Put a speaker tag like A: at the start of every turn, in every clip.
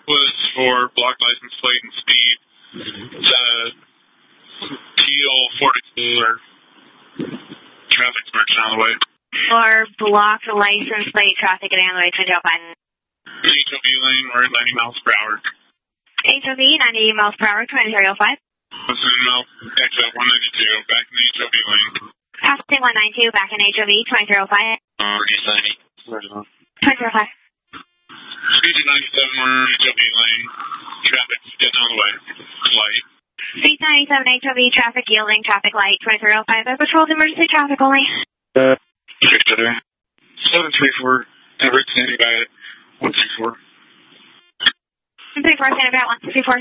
A: was for block license plate and speed. Teal 44 traffic's marching on the way.
B: For block license plate traffic at Anway 2005.
A: HOV lane, we're at 90 miles per hour.
B: HOV 90 miles per hour 2305.
A: Listen, no, exit 192, back in the HOV lane.
B: Passing 192, back in HOV 2305.
A: Reduce 90.
B: 2305.
A: Speed 97, we're in HOV lane. Traffic's getting on the way. Light.
B: Speed 97 HOV traffic yielding, traffic light 2305. I patrolled emergency traffic only.
A: 734, Everett standing by at 164.
B: 134 standing by at 164.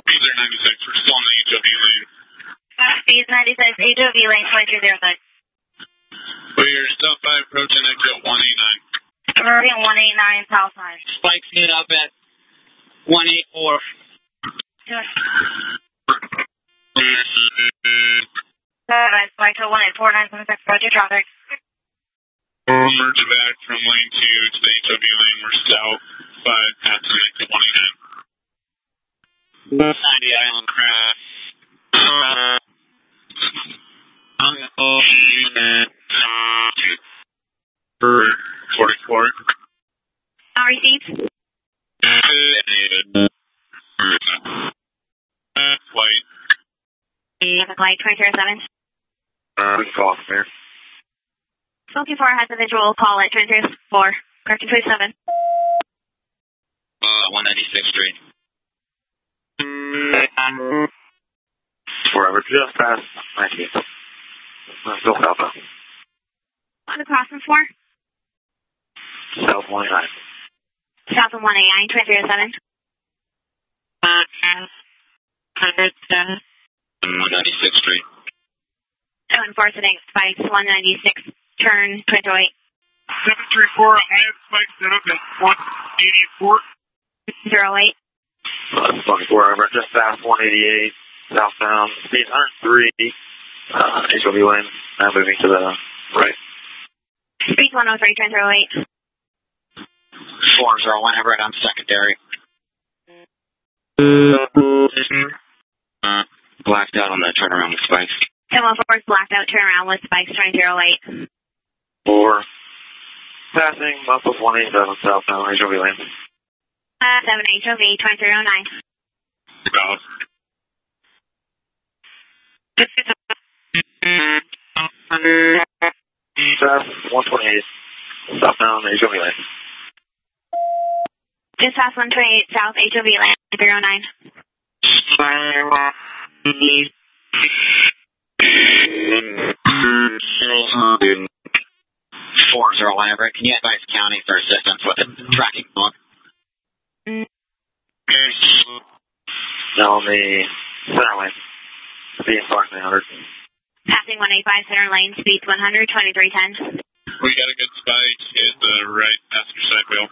A: Speeds are 96, we're still in the HOV lane.
B: Speed 96 HOV lane 2305.
A: We are stop by approaching exit 189.
B: Emerging 189 south side.
C: Spikes it up at 184.
B: Spike to 184 976, roger traffic.
A: We'll merge back from lane 2 to the HOV lane. We're south by passing exit 189.
C: 90 Island crash.
A: On the 44.
B: All received.
A: Flight.
B: Traffic light 2307.
A: Call there.
B: Smoky 4 has a visual call at 2304. Correction 27.
C: 196th Street.
A: Forever, just past 19th. Still southbound.
B: On the crossing 4.
A: South 189.
B: South of 189, 2307.
C: 196th Street.
B: 7-4 sitting spikes 196. Turn 208.
A: 734, I have spikes set up at 184.
B: 08.
A: 24, over, just past 188, southbound, speed 103, HOV lane, now moving to the right.
B: Speed 103, turn 08.
C: 401, Everett on secondary. Blacked out on the turnaround with spikes.
B: 714 is blacked out, turn around with spikes, turn 08.
A: 4, passing, muffled 187, southbound, HOV lane.
B: 7 HOV, 2309.
A: South. South 128, southbound, HOV lane.
B: Just past 128, south HOV lane, 309.
C: 401, Everett. Can you advise county for assistance with the tracking log?
A: Now on the center lane, being approximately 100.
B: Passing 185, center lane, speed 100, 2310.
A: We got a good spike at the right passenger side wheel.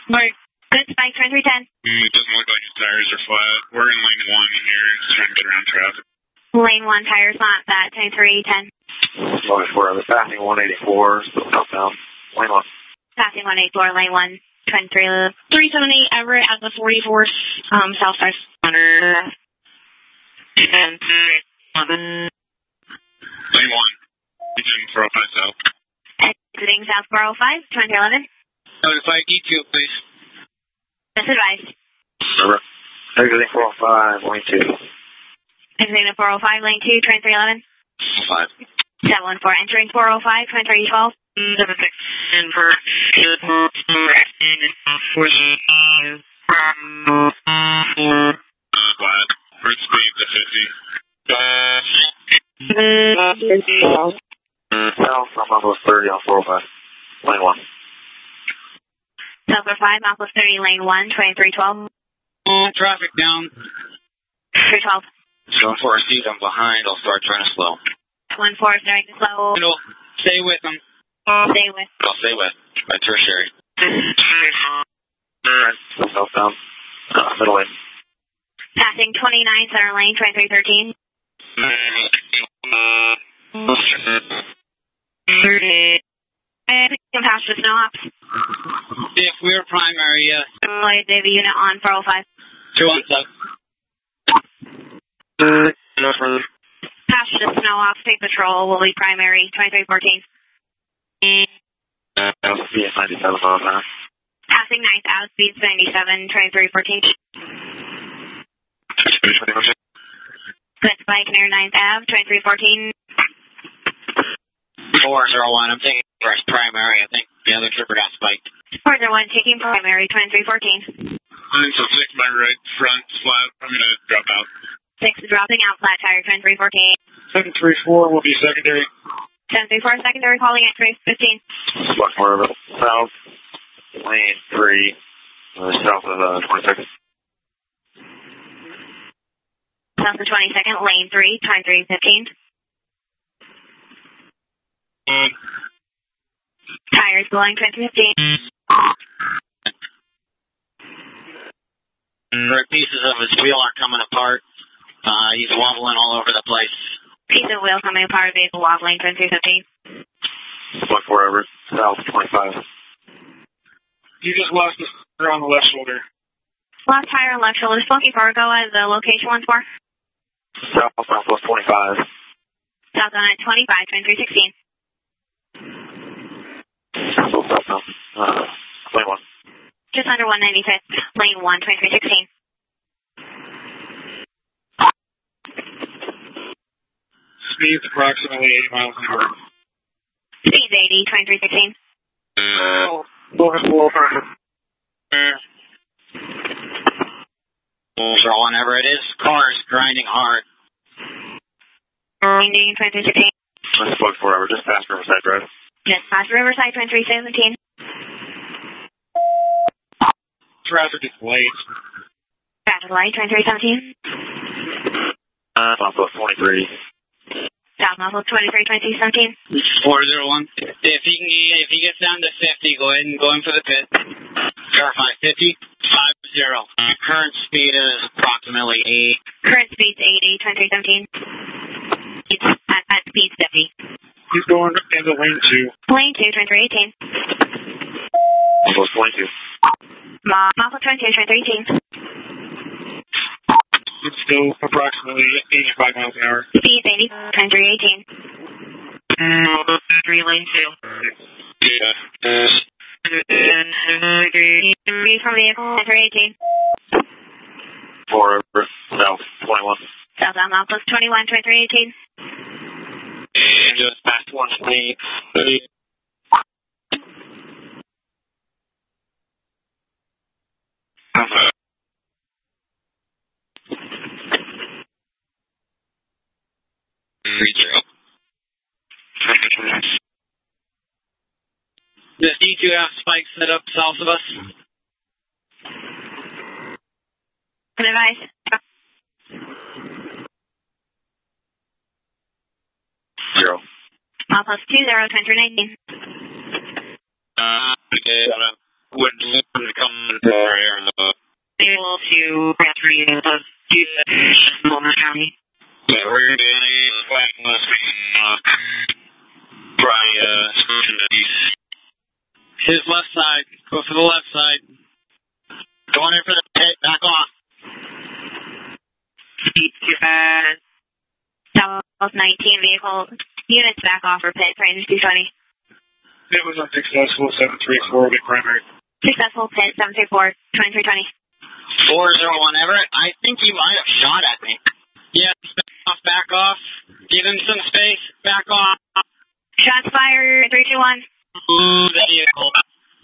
B: Spike. Good spike, 2310.
A: It doesn't look like his tires are flat. We're in lane 1 here, just trying to get around traffic.
B: Lane 1, tires not that, 2310.
A: Slowing 4, the passing 184, still southbound, lane 1.
B: Passing 184, lane 1, 23. 370, Everett at the 44th, south side.
A: Lane 1, engine 405 south.
B: Exiting south 405, 2011.
C: Notify E2, please.
B: Misadvised.
A: Over. Exiting 405, lane 2.
B: Exiting at 405, lane 2, 2311.
C: 5.
B: 714, entering 405, 2312.
C: 76. In for
A: Glad. First speed's at 50. South, I'm almost 30 on 405, lane 1.
B: South 5, Northwest 30, lane 1, 2312.
C: Traffic down.
B: 312.
C: So for a seat, I'm behind. I'll start trying to slow.
B: 14, starting to slow.
C: Stay with them.
B: Stay with.
C: I'll stay with. By tertiary.
A: Southbound, middle lane.
B: Passing 29, center lane, 2313. 30. And you can pass the snow ops.
C: Yeah, we were primary, yeah.
B: Lloyd Navy unit on 405.
C: 217.
A: No further.
B: Pass the snow off, state patrol will be primary, 2314.
A: speed 97 miles an hour.
B: Passing 9th out, speed 97, 2314. Good spike near 9th Ave, 2314.
C: 401, I'm taking first primary. I think the other trooper got spiked.
B: 401, taking primary, 2314.
D: I'm so 6 my right front flat. I'm going to drop out.
B: 6 dropping out, flat tire, 2314.
D: 734 will be secondary.
B: 734, secondary calling at 315.
A: Squawk forever. South, lane 3, south of 22nd.
B: South of 22nd, lane 3, 2315. Tires blowing, 2315.
C: Right, pieces of his wheel are coming apart. He's wobbling all over the place.
B: Piece of wheel coming apart, vehicle wobbling, 2315.
A: Squawk forever. South 25.
D: You just lost the tire on the left shoulder.
B: Left tire and left shoulder, Smoky Fargo as the location once more.
A: South, southwest 25.
B: South on at 25, 2316.
A: South, lane 1.
B: Just under 195th, lane 1, 2316.
D: Speed's approximately 80 miles an hour.
B: Speed's 80, 2316.
D: Go ahead, pull over.
C: So whenever it is, cars grinding hard.
B: Ending 2316.
A: Squawk forever. Just past Riverside Drive.
B: Just past Riverside, 2317.
D: Traffic is late.
B: Traffic light, 2317.
A: Southwest 23.
B: South Northwest 23, 2017.
C: 401. If he gets down to 50, go ahead and go in for the pit. Verify 50. 50. Current speed is approximately 8.
B: Current speed's 80, 2017. It's at speed 50.
D: He's going into lane 2.
B: Lane 2, 2318.
A: Southwest 22.
B: Mile 22, 2018.
D: It's still approximately 85 miles an hour.
B: Speed 80, 2318. 3 lane 2.
D: Yeah.
B: Read from vehicle, 2318.
A: Forever. South 21.
B: South on Northwest 21, 2318.
A: And just past 128.
C: Does D2 have spikes set up south of us?
B: Good advice.
A: Zero.
B: Mile plus 20, 2319.
A: Would come into our area.
B: Able to transfer you to Montgomery County.
A: Yeah, we're going to be in a flat unless we can try switching to east.
C: His left side. Go for the left side. Going in for the pit. Back off.
B: Speed too fast. South 19 vehicle. Units back off for pit. Range 220.
D: It was unsuccessful. 734 will be primary.
B: Successful pit. 734. 2320.
C: 401 Everett. I think you might have shot at me. Yeah, back off. Give him some space. Back off.
B: Shots fired. 321.
C: The vehicle.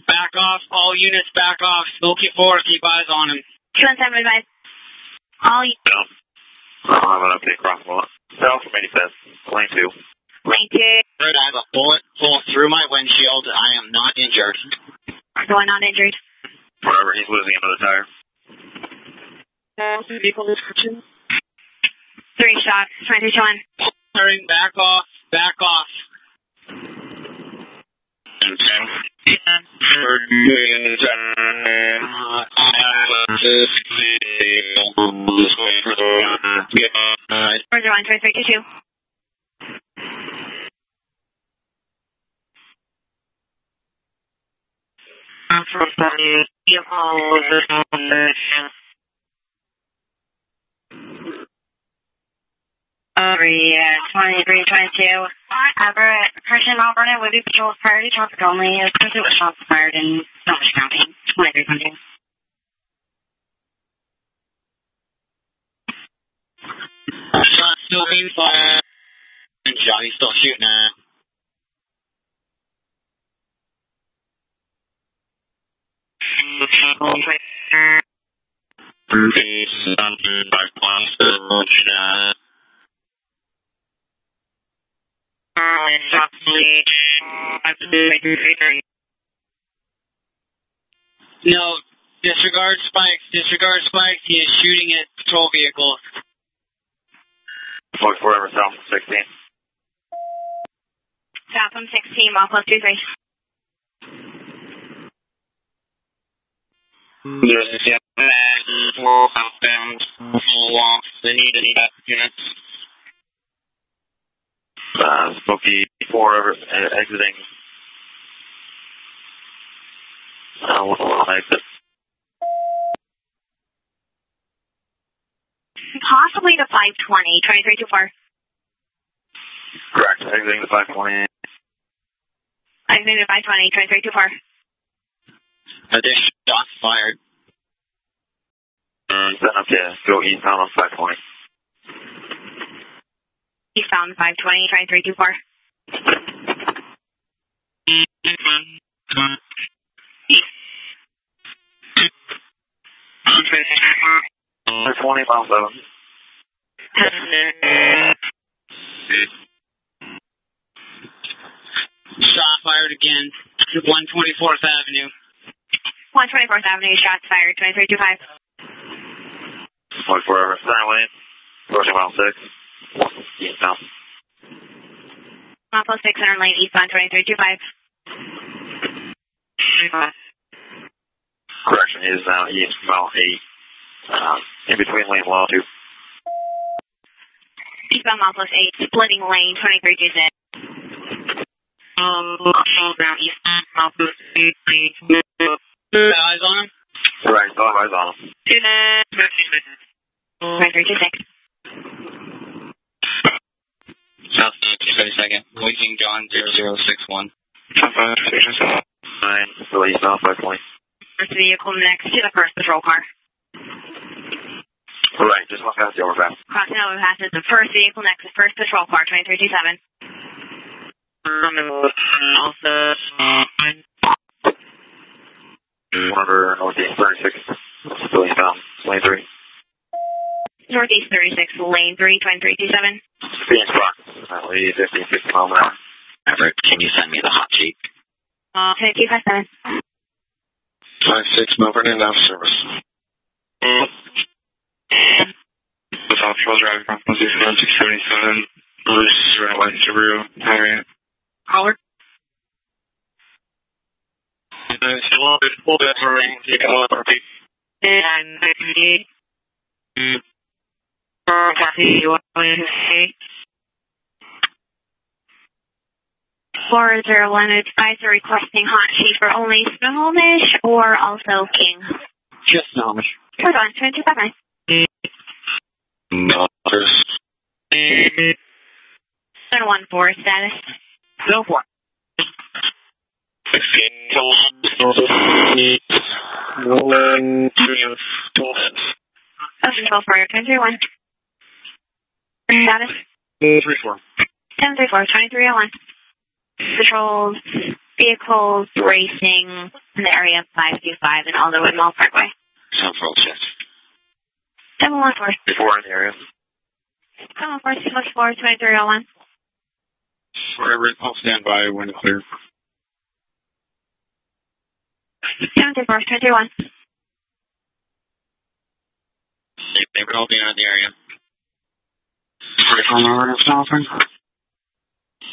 C: Back off. All units back off. Smoky 4. Keep eyes on him.
B: 217 advice. All
A: No. I don't have an update crosswalk. South from 85th. Lane 2.
B: lane 2.
C: I have a bullet pull through my windshield. I am not injured.
B: Going on injured.
A: Forever. He's losing another tire.
B: Vehicle description. 3 shots. 2321.
C: Turning back off. Back off.
B: Where's your 12322?
A: From
B: $2322. Everett, Christian, Alberta, would be patrols priority traffic only, especially with shots fired in Snohomish County. 2322.
C: Shot still being fired. Shot, he's still shooting at. No, disregard spikes. Disregard spikes. He is shooting at patrol vehicles.
A: Look forever south from 16.
B: South from 16, mile plus 23.
C: There's a full outbound, full off. They need units.
A: Smoky 4 exiting. Exit.
B: Possibly the 520, 2324.
A: Correct. Exiting the 520.
B: Exiting the 520, 2324.
C: There's shots fired.
A: Then up to go eastbound on 520.
B: Eastbound 520, 2324.
A: 20 miles 7.
C: Shot fired again. 124th Avenue.
B: 124th Avenue, shots fired, 2325.
A: Look forever center lane. Approaching mile 6. Eastbound.
B: Mile plus 6, center lane, eastbound 2325.
A: Correction, he is now east mile 8. In between lane 1 and 2.
B: Eastbound mile plus 8, splitting lane, 2326.
C: Ground east, mile plus 8. Eyes on him?
A: Right, still have eyes on him.
B: 2326.
C: South 232nd, Waiting John 0061.
A: 9, still eastbound 520.
B: First vehicle next to the first patrol car.
A: Right, just one past the overpass.
B: Crossing overpass is the first vehicle next to first patrol car, 2327.
C: Also,
A: Whenever northeast 36, still eastbound, lane 3.
B: Northeast 36, lane 3, 2327.
A: Phoenix Rock, approximately 50, 60 miles an hour.
C: Everett, can you send me the hot sheet?
B: 5257.
D: 56 Melbourne and out of service. The South Patrol driving from 677. Bruce, red light Subaru, Harriet.
B: Caller.
D: It's a little bit hurrying. You can let repeat.
B: And 98. Copy, you want to say? 401 advisor requesting hot sheet for only Snohomish or also King?
C: Just Snohomish.
B: Hold on, 259.
D: No, there's
B: 714 status.
C: Go for it.
D: 16 Roland, 2 units,
B: Ocean 12 for 1031. Status?
D: 3-4.
B: 1034, 2301. Patrols, vehicles, racing in the area of 525 and Alderwood Mall Parkway.
C: Central check.
B: 714.
A: Before in the area.
B: 714, 664, 2301.
D: Forever, I'll stand by when clear.
B: 734, 2301.
C: They would all be out of the area.
D: 44 Melbourne, Southern.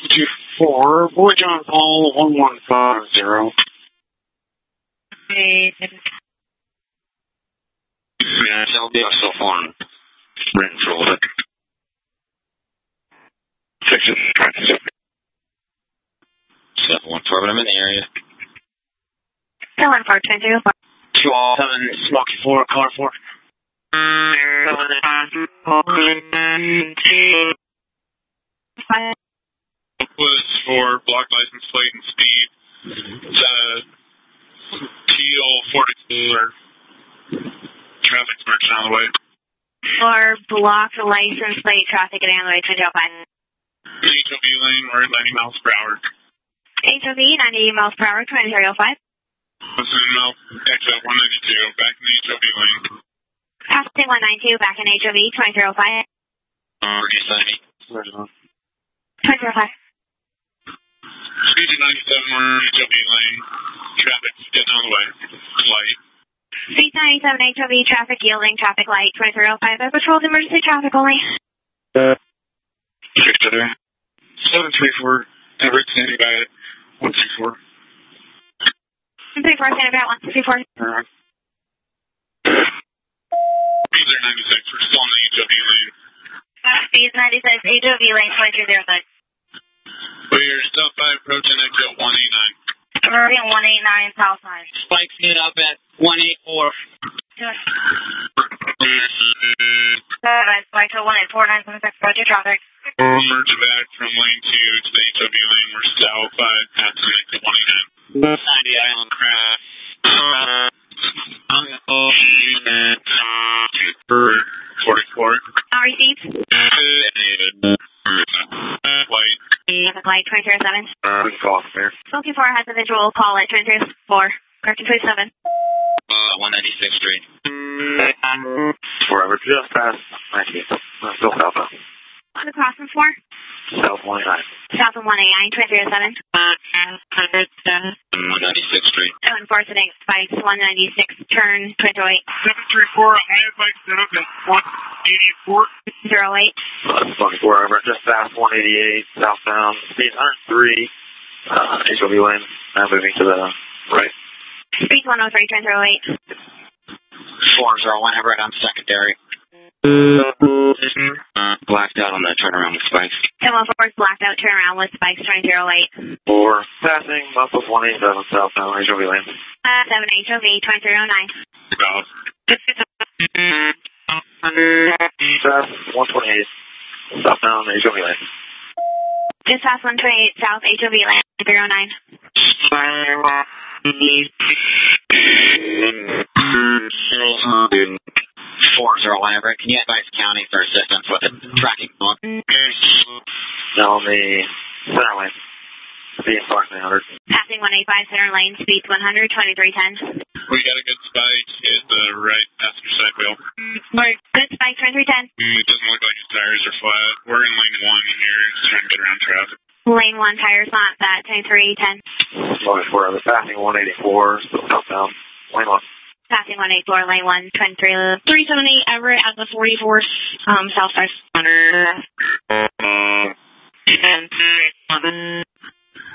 D: 24, Boy John Paul, 1150.
C: Yeah, it'll be a cell phone. Rent roll it. 714, but I'm in the area.
B: 714, 2301.
C: Control 7, Smoky 4, Color 4.
D: Was for block license plate and speed. Teal 44. Traffic's marching on the way.
B: For block license plate traffic at on the way, 2005.
D: HOV lane, we're at 90 miles per hour.
B: HOV 90 miles per hour, 2305.
D: Listen, no, exit 192, back in the HOV lane.
B: Passing 192, back in HOV 2305.
C: Reduce 90.
B: 2305.
D: Speed to 97, we're in HOV lane. Traffic's getting on the way. Light.
B: Speed 97 HOV traffic yielding, traffic light 2305. I patrolled emergency traffic only.
D: 734, Everett, standing by at 164.
B: 134, standing by at 164.
D: Speeds are 96, we're still in the HOV lane.
B: Speed 96 HOV lane 2305.
D: We are stop by approaching exit 189.
B: Meridian 189 south side.
C: Spike's it up at 184.
B: Spike to 184, 976, roger traffic.
D: Merge back from lane 2 to the HOV lane. We're south by passing exit 189.
C: 90 Island Craft.
D: 44.
B: All received.
D: Light.
B: Traffic light 2307.
A: Good call, there.
B: Smoky 4 has a visual call at 2304. Correcting 27.
C: 196th Street.
A: Forever, just past 19th. Still southbound.
B: On the crossing 4.
A: South 189.
B: South of 189, 2307.
C: 196th Street.
B: 2-4 spikes 196, turn 28.
D: 734, I have bike set up at 184.
B: 08.
A: Smoky 4 over, just past 188, southbound. Speed 103. HOV lane. Now moving to the right.
B: Speed 103, turn 08.
C: 401, Everett on secondary. Blacked out on the turnaround with spikes.
B: 714 is blacked out, turn around with spikes 2008.
A: 4 passing, up of 187 southbound, HOV lane.
B: 7 HOV 2309.
D: South.
A: South 128, southbound, HOV lane.
B: Just past 128 south HOV lane 309.
C: 401, Everett. Can you advise county for assistance with the tracking book?
A: Now on the center lane. Speed approximately 100.
B: Passing 185 center lane, speed 100, 2310.
D: We got a good spike at the right passenger side wheel.
B: Good spike 2310.
D: It doesn't look like his tires are flat. We're in lane 1 here, just trying to get around traffic.
B: Lane 1 tires not that 2310.
A: Smoky 4 over, passing 184, still southbound. Lane 1.
B: Passing 184, lane 1, 23. 378 Everett at the 44th, south side.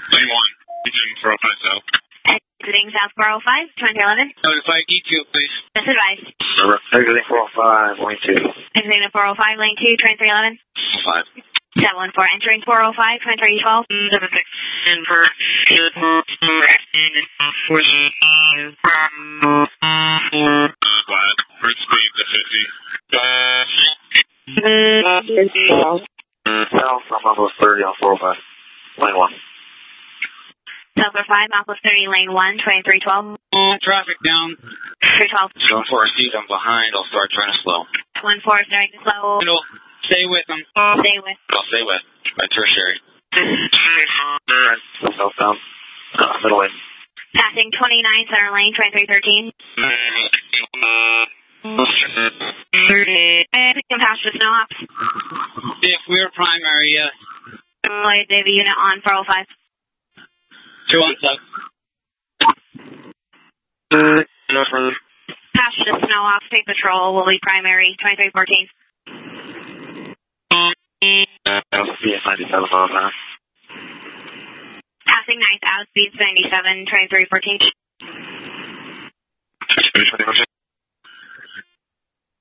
D: Lane 1, begin 405 south.
B: Exiting south 405, 2011.
C: Notify E2, please.
B: Misadvised.
A: Over, exiting 405, lane 2.
B: Exiting the 405, lane 2, 2311.
C: 5.
B: 714, entering 405, 2312. 76. And for
D: Flat. First speed to 50.
A: South, I'm almost 30 on 405. Lane 1.
B: South 5, Southwest 30, lane 1, 2312.
C: Traffic down.
B: 312.
C: Going for a seat, I'm behind. I'll start trying to slow.
B: 14, starting to slow.
C: Stay with them.
B: Stay with.
C: I'll stay with. By tertiary.
A: Southbound. Middle lane.
B: Passing 29, center lane, 2313. You can pass the snow ops.
C: If we're primary,
B: Lloyd Davy unit on 405.
C: 217. No further.
B: Pass the snow off, state patrol will be primary, 2314.
A: Speed 97 miles an hour.
B: Passing 9th out, speed 97, 2314.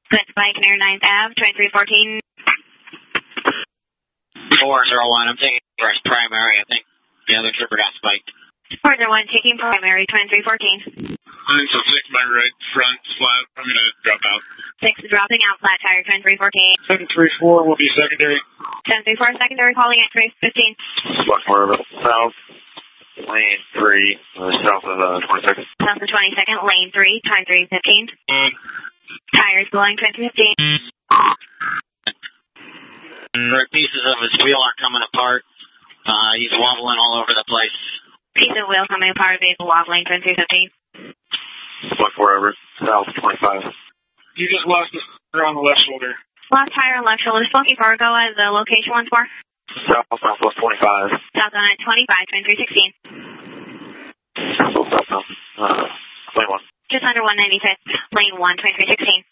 B: Good spike near 9th Ave, 2314.
C: 401, I'm taking first primary. I think the other trooper got spiked.
B: 401, taking primary, 2314.
D: So 6 my right, front, flat. I'm going to drop out.
B: 6 dropping out, flat tire, 2314.
D: 734 will be secondary.
B: 734 secondary, calling at 315.
A: Select wherever. South, lane 3, south of 22nd.
B: South of 22nd, lane 3, time 315. Tires blowing, 2015.
C: Pieces of his wheel are coming apart. He's wobbling all over the place.
B: Piece of wheel coming apart, vehicle wobbling, 2315.
A: Select wherever. South 25.
D: You just lost the tire on the left shoulder.
B: Left tire and left shoulder, Smoky Fargo as the location once more.
A: South, southwest 25.
B: South on at 25, 2316.
A: South, lane 1.
B: Just under 195th, lane 1, 2316.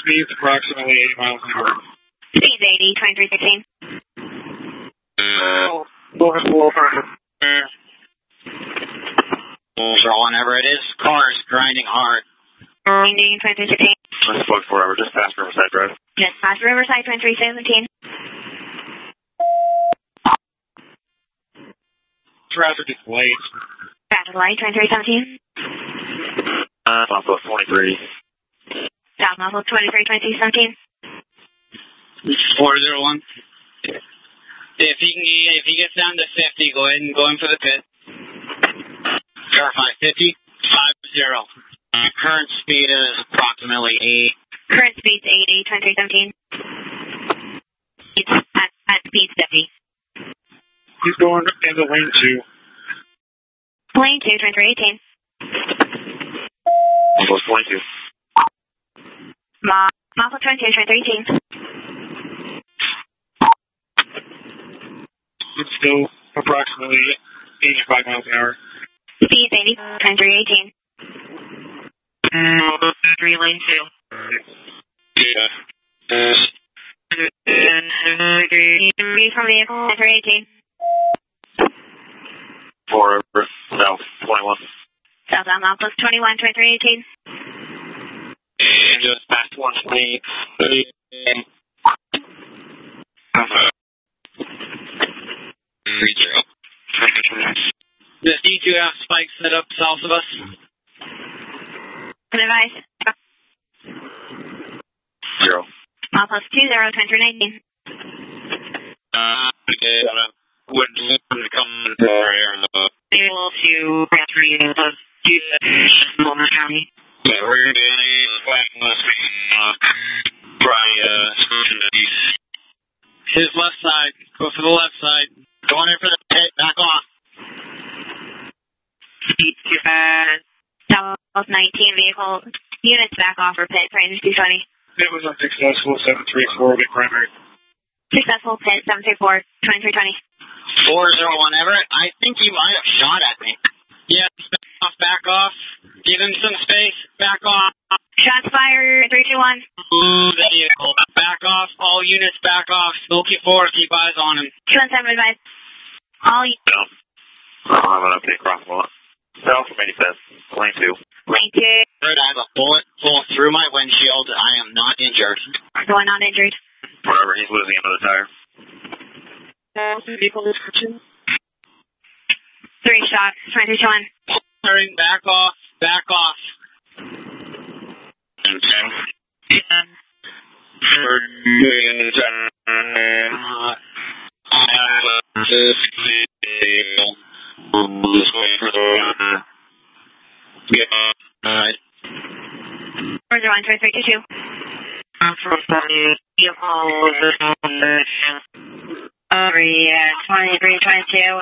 D: Speed's approximately 80 miles an hour.
B: Speed's 80, 2316.
C: Or whenever it is, cars grinding hard.
B: Ending 2316.
A: Select wherever, just past Riverside Drive.
B: Just past Riverside, 2317.
D: Traffic is late.
B: Traffic light, 2317.
A: Southwest 23.
B: South Northwest 23, 2017.
C: 401. If he gets down to 50, go ahead and go in for the pit. Verify 50, 50. Current speed is approximately 8.
B: Current speed's 80, 2317. It's at speed 50.
D: He's going into lane 2.
B: Lane 2, 2318.
A: Southwest 22.
B: Alpha 22, 2318.
D: It's still approximately 85 miles an hour.
B: Speed's 80, 2318. 3 lane 2.
D: Yeah.
B: From vehicle, 2318.
A: Forever, south 21.
B: South on Alpha 21, 2318.
C: And just past 120. Does D2 have spikes set up south of us?
B: Good advice.
A: 0.
B: Alpha 20, 2319.
C: Would come to our area.
B: Able to transfer you to Multnomah County.
C: Yeah, we're going to be in a flat unless we can try switching to east. His left side. Go for the left side. Going in for the pit. Back off.
B: Speed too fast. South 19 vehicle. Units back off for pit. Range 220.
D: It was unsuccessful. 734 big primary.
B: Successful pit. 734. 2320.
C: 401 Everett. I think you might have shot at me. Yeah, back off. Give him some space. Back off.
B: Shots fired. 321.
C: Ooh, the vehicle. Back off. All units back off. Smoky 4. Keep eyes on him.
B: 217 advice. All
A: No. I'm an update cross one. South from 85th, lane 2.
B: lane 2.
C: I have a bullet pull through my windshield. I am not injured.
B: Going not injured.
A: Wherever, he's losing another tire.
C: Vehicle description.
B: 3 shots. 2321.
C: Turning back off. Back off.
A: And 10.
C: This way for the
B: Where's your 12322? Yeah, 2322.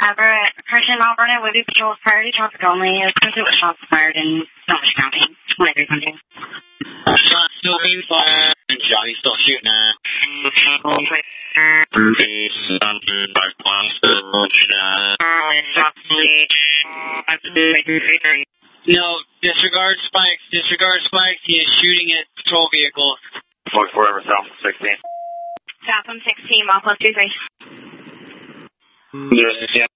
B: Everett, Christian, Alberta, would be patrols priority traffic only. Pursuit was shots fired in Snohomish County. 2322.
C: shot still being fired. And Johnny's still shooting at. No, disregard spikes. Disregard spikes. He is shooting at patrol vehicles.
A: Look forever, south 16.
B: South from 16, mile plus 23.
C: There's a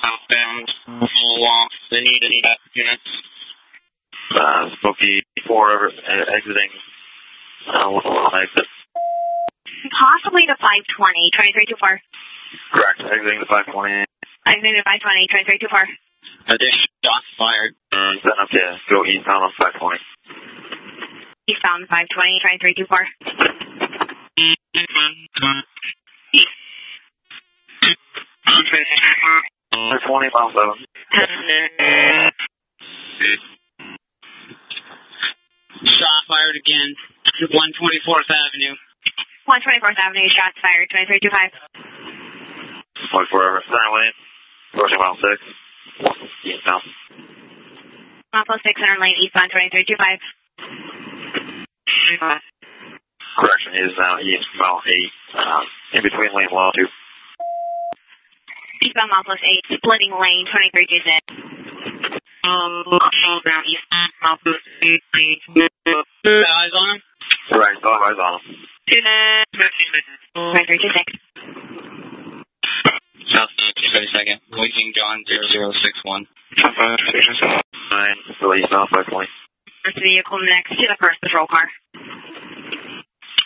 C: outbound full off. They need any units.
A: Smoky 4 over, exiting. Exit.
B: Possibly the 520, 2324.
A: Correct, exiting the 520.
B: Exiting the 520, 2324.
C: There's shots fired.
A: Setting up to go eastbound on 520.
B: Eastbound 520, 2324.
A: 20 miles 7.
C: Shot fired again. 124th Avenue.
B: 124th Avenue, shots fired, 2325.
A: 24 center lane. Approaching mile 6. Eastbound.
B: Mile 6 center lane, eastbound 2325.
A: Correction, he is now east mile 8. In between lane 1 and 2.
B: Eastbound mile 8, splitting lane 2326.
C: Ground east. Eyes on him?
A: Correct, all eyes on him.
B: 2326.
C: South 22nd. Waiting John 0061.
A: 9, still eastbound 520.
B: First vehicle next to the first patrol car.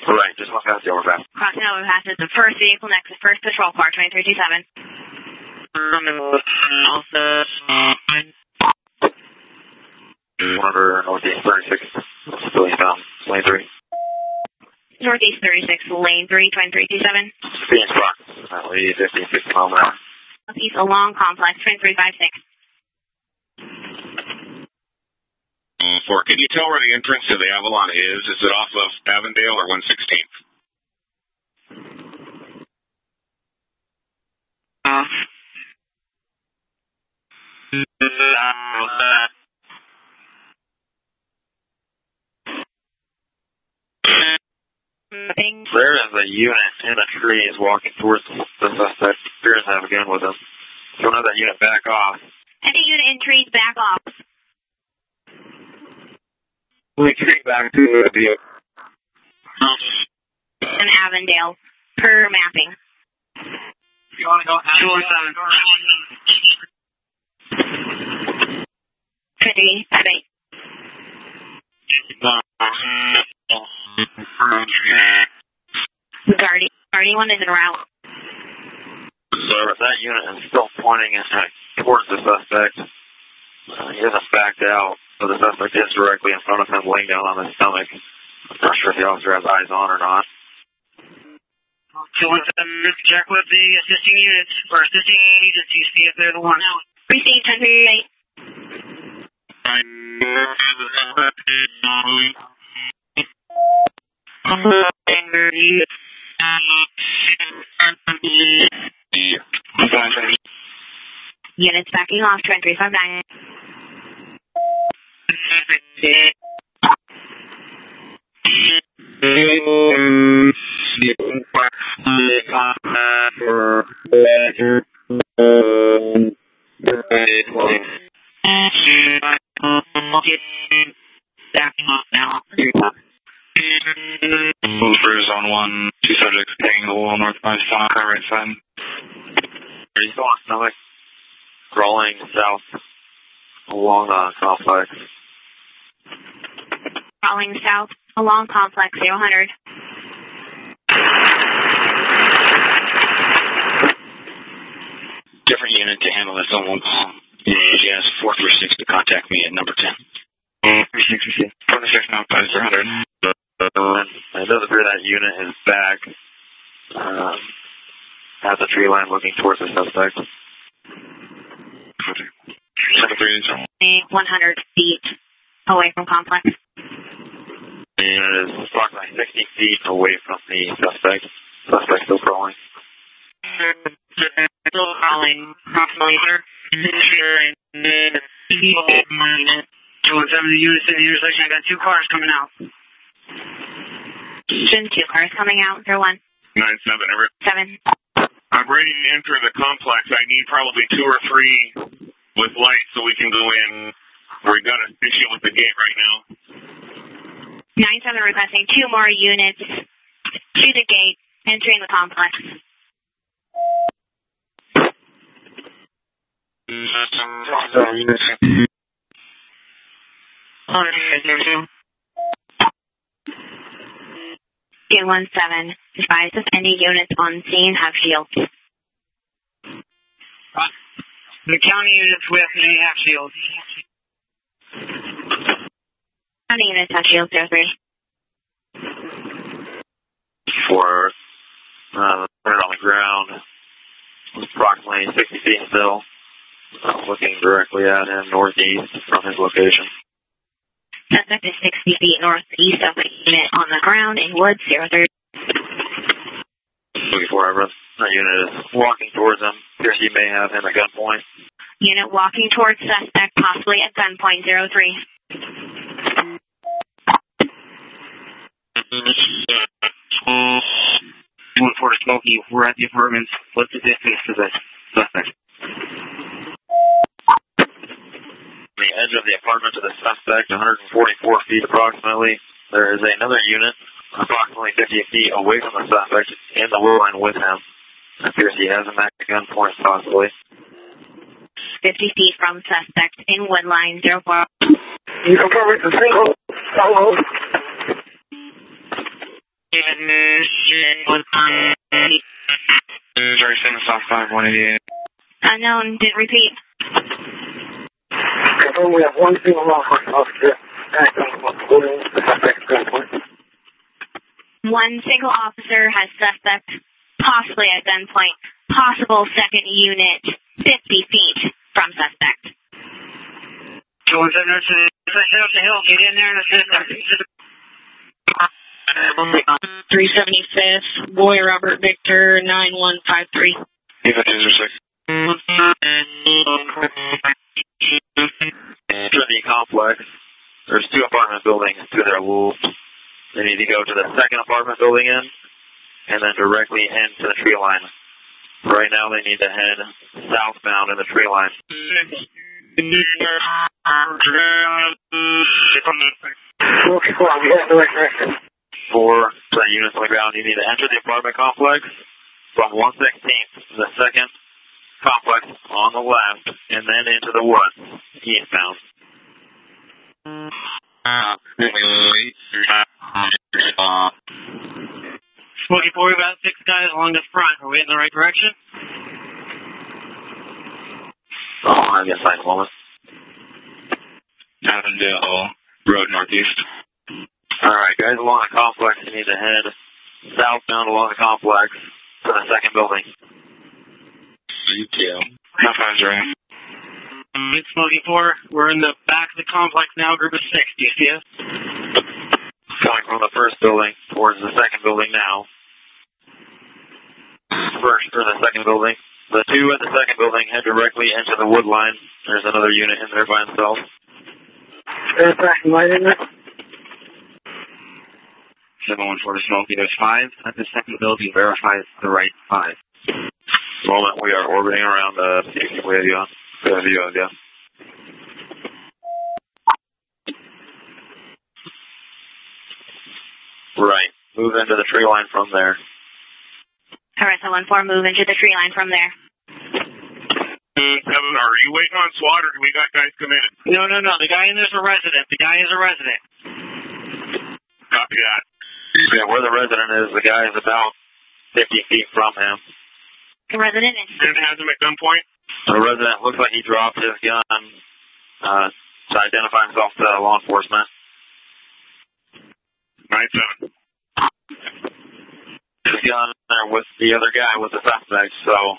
A: Right, just one past the overpass.
B: Crossing overpass is the first vehicle next to the first patrol car, 2327.
A: Number northeast 36. Still eastbound. Lane 3.
B: Northeast 36, lane 3, 2327.
A: Phoenix Park. Approximately 50 miles an hour.
B: Northeast along complex, 2356.
E: 4, can you tell where the entrance to the Avalon is? Is it off of Avondale or 116th?
A: There is a unit in a tree is walking towards the suspect. Appears to have a gun with him. So now that unit back off.
B: Any unit in trees, back off.
A: We treat back to the vehicle.
B: In Avondale, per mapping.
C: You want to go 217?
B: 2358. Guardian 1 is en route.
A: So that unit is still pointing towards the suspect. He hasn't backed out, so the suspect is directly in front of him, laying down on his stomach. I'm not sure if the officer has eyes on or not.
C: 217, check with the assisting units or assisting agencies, see if they're the one out.
B: Received 1038. Units backing off, 2359.
C: Backing off now.
D: Movers on 1, 2 subjects taking the wall northbound south, right side.
A: Are you still on stomach? Crawling south along the complex.
B: Crawling south along complex 000.
C: Different unit to handle this on one call. Yes, 436 to contact me at number 10.
D: 26 now, 500.
A: It does appear that unit is back at the tree line looking towards the suspect.
B: 100 feet away from complex.
A: The unit is approximately 60 feet away from the suspect. Suspect still crawling.
C: Still crawling. Approximately 217 units in the intersection. I got 2 cars coming out.
B: 2 cars coming out, 01.
E: 97, ever.
B: 7.
E: I'm ready to enter the complex. I need probably 2 or 3 with lights so we can go in. We've got an issue with the gate right now.
B: 97 requesting 2 more units to the gate, entering the complex. Two 17. Advise if any units on scene have shields.
C: The county units with may have shields.
B: County units have shields, 03.
A: For the third on the ground, approximately 60 feet still, looking directly at him northeast from his location.
B: Suspect is 60 feet northeast of the unit on the ground in woods, 03.
A: Looking for our unit is walking towards him. Appears he may have him at gunpoint.
B: Unit walking towards suspect, possibly at gunpoint, 03.
C: One for Smokey, we're at the apartments. What's the distance to the suspect?
A: The edge of the apartment to the suspect, 144 feet approximately. There is another unit approximately 50 feet away from the suspect in the wood line with him. It appears he has him at gunpoint possibly.
B: 50 feet from suspect in wood line, 04.
C: You can cover the single. Hello.
D: Sorry, send us off 5188.
B: Unknown, did repeat.
C: We have one single officer at gunpoint.
B: One single officer has suspect possibly at gunpoint. Possible second unit 50 feet from suspect.
C: George, I nurse it. Up the hill. Get in there and assist us.
B: 375th, Boy Robert Victor, 9153.
A: Enter the complex. There's 2 apartment buildings to their left. They need to go to the second apartment building in, and then directly into the tree line. Right now they need to head southbound in the tree line. For the units on the ground, you need to enter the apartment complex from 116th, the second complex on the left, and then into the woods, eastbound.
C: Smoky 4, about 6 guys along the front. Are we in the right direction?
A: Oh, I guess I moment.
D: Avondale Road Northeast.
A: Alright, guys along the complex, you need to head southbound along the complex to the second building.
D: Retail. How far is right?
C: It's Smoky 4. We're in the back of the complex now, group of 6. Do you see us?
A: Coming from the first building towards the second building now. The second building. The 2 at the second building head directly into the wood line. There's another unit in there by himself.
C: There's a light in there.
D: 714 to Smoky. There's 5 at the second building. Verifies the right 5.
A: Moment, we are orbiting around the radio. Yeah. Right. Move into the tree line from there.
B: Alright, so 1-4, move into the tree line from there.
E: 7, are you waiting on SWAT or do we got guys committed?
C: No. The guy in there's a resident. The guy is a resident.
E: Copy that.
A: Yeah, where the resident is, the guy is about 50 feet from him.
B: The resident is...
E: And has him at gunpoint?
A: The resident looks like he dropped his gun to identify himself to law enforcement.
E: 9-7.
A: His gun there with the other guy with the suspect, so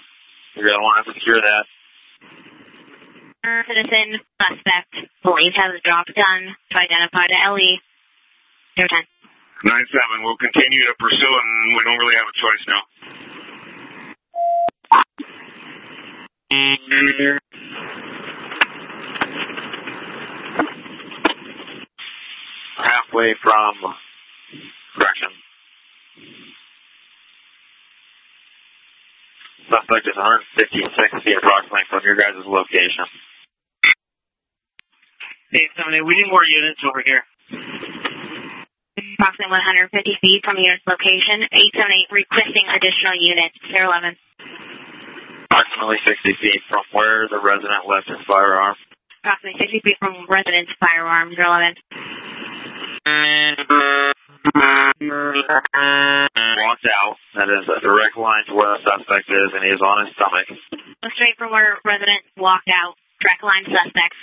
A: you're going to want to secure that.
B: Citizen suspect believed has a dropped gun to identify to LE. 010.
E: 9-7. We'll continue to pursue it, and we don't really have a choice now.
A: Halfway from correction. Suspect is 156 feet approximately from your guys' location.
C: 878, we need more units over here.
B: Approximately 150 feet from your location. 878 requesting additional units. 011.
A: Approximately 60 feet from where the resident left his firearm.
B: Approximately 60 feet from resident's firearm. 011.
A: Walked out. That is a direct line to where the suspect is, and he is on his stomach.
B: The straight from where resident walked out. Direct line suspects.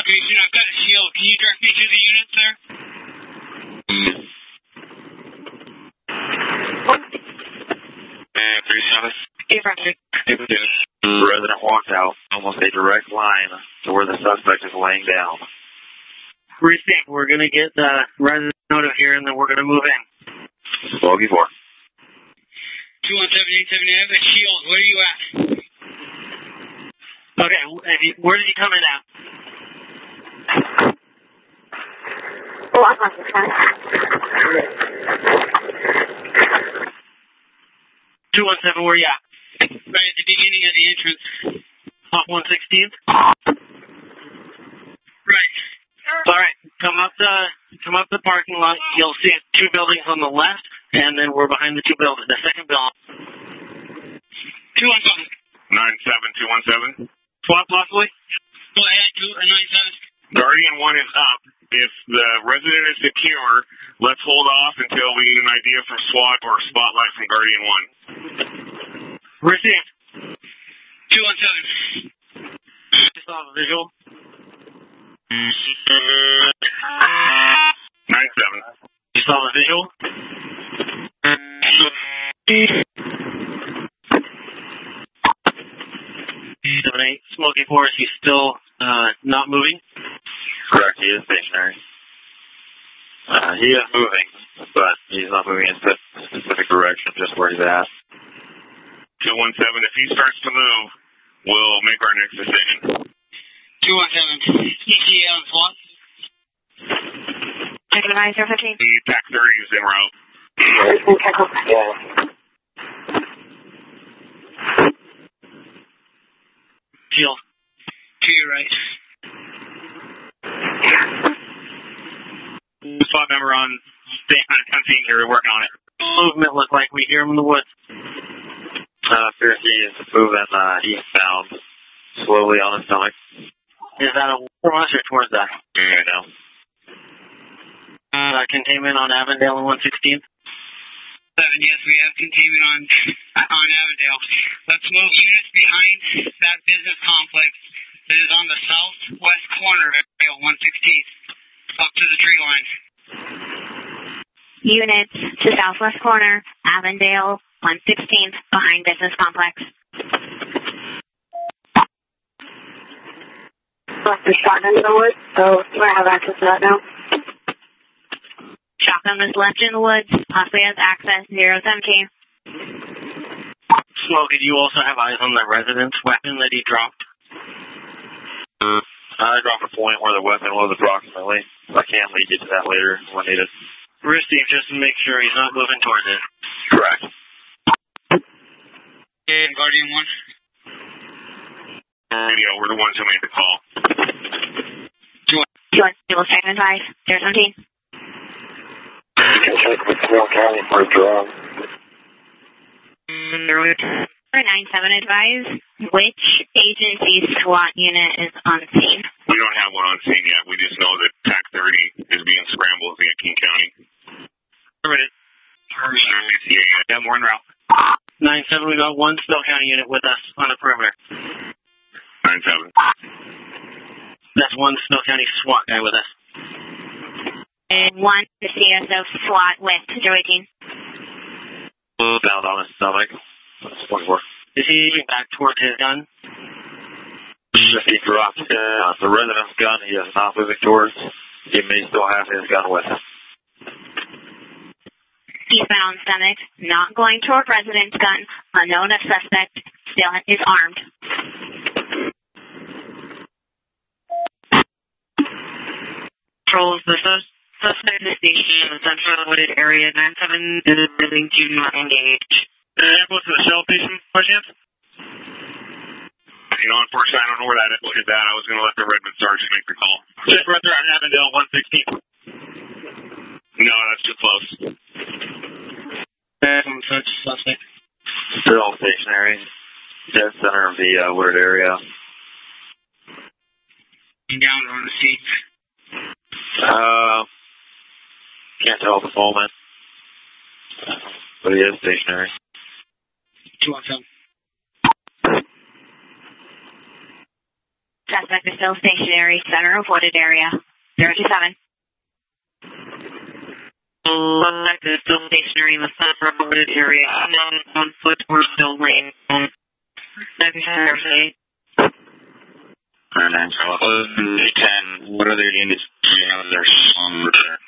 C: Jason, I've got a shield. Can you direct me to the unit, sir?
A: Resident walked out, almost a direct line to where the suspect is laying down.
F: Receive. We're going to get the resident out of here, and then we're going to move in.
A: Bogey 4.
C: 217-870, I have a shield. Where are you at?
F: Okay, where did you come in at? 217, where are you at?
C: Right at the beginning of the entrance.
F: Off 116th?
C: Right.
F: All right, come up the parking lot. You'll see 2 buildings on the left, and then we're behind the 2 buildings, the second building.
C: 217.
E: 97217.
F: Swap possibly?
C: Go ahead, 297.
E: Guardian 1 is up. If the resident is secure, let's hold off until we get an idea from SWAT or Spotlight from Guardian 1.
F: Received.
C: 217.
F: Just off a visual.
E: 97.
F: Just off a visual. 7-8. Smoky Forest, he's still not moving?
A: Correct, he is stationary. He is moving, but he's not moving in a specific direction, just where he's at.
E: 217, if he starts to move, we'll make our next decision.
C: 217. ETA on SWAT.
B: Check the 915.
E: The TAC 30 is en route.
F: Shield.
C: To your right.
F: SWAT member on scene here, we're working on it. Movement look like we hear him in the woods.
A: Appears he is moving eastbound, slowly on his stomach.
F: Is that a from us or towards us?
A: Right now.
F: Containment on Avondale and 116th.
C: 7, yes, we have containment on Avondale. Let's move units behind that business complex that is on the southwest corner of Avondale 116th, up to the tree line.
B: Units to southwest corner, Avondale, 116th, behind business complex.
G: Left the shotgun in the woods, so you might have access to that now.
B: Shotgun was left in the woods, possibly has access, 017.
F: Smoke, do you also have eyes on the resident's weapon that he dropped?
A: I dropped a point where the weapon was approximately. I can lead you to that later when needed.
F: Receive, just to make sure he's not moving towards it.
A: Correct.
C: And Guardian 1.
E: Radio, we're the ones who made the call.
B: 2-1, check and advise, 017.
D: You can check with Small County for a drone.
B: 97 advise, which agency's SWAT unit is on scene?
E: We don't have one on scene yet. We just know that TAC 30 is being scrambled via King County.
F: Yeah, more en route. 97, we got 1 Snow County unit with us on the perimeter.
E: 97.
F: That's 1 Snow County SWAT guy with us.
B: And 1 the CSO SWAT with 018.
A: Bound on his stomach. 24.
F: Is he moving back towards his gun?
A: If he dropped the resident's gun, he is not moving towards. He may still have his gun with him.
B: Eastbound stomach, not going toward resident's gun. Unknown if suspect still is armed.
G: Controls the suspect is stationed in the central wooded area. 97 is willing to not engage.
F: Ambulance to the Shell station, by chance?
E: You know, unfortunately, I don't know where that is at. I was going to let the Redmond Sergeant make the call.
F: Just right there on Avondale 116.
E: No, that's too close.
F: Such suspect.
A: Still stationary. Dead center of the wooded area.
C: Down on the seat.
A: Can't tell at the moment. but he is stationary.
C: 217.
B: Suspect is still stationary, center of wooded area. 027.
G: Suspect is still stationary in the center of the wooded area. 1 foot or still lane. 97.
D: 10. What other units do you have there on return?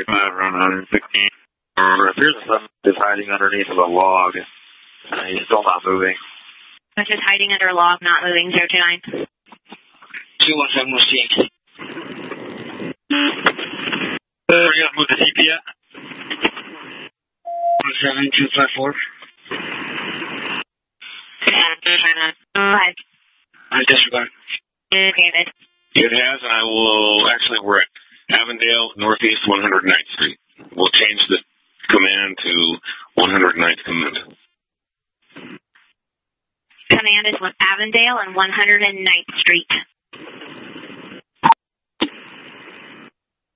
A: Around 116. It appears the suspect is hiding underneath of a log. He's still not moving.
B: That's just hiding under a log, not moving. 029.
C: 217 was seen. Are you going to move the TP yet? 17254.
B: Go ahead.
C: I disregard.
B: Okay, David.
E: It has, and I will, actually, we're at Avondale, Northeast 109th Street. We'll change the command to 109th Command.
B: Command is with Avondale and 109th Street.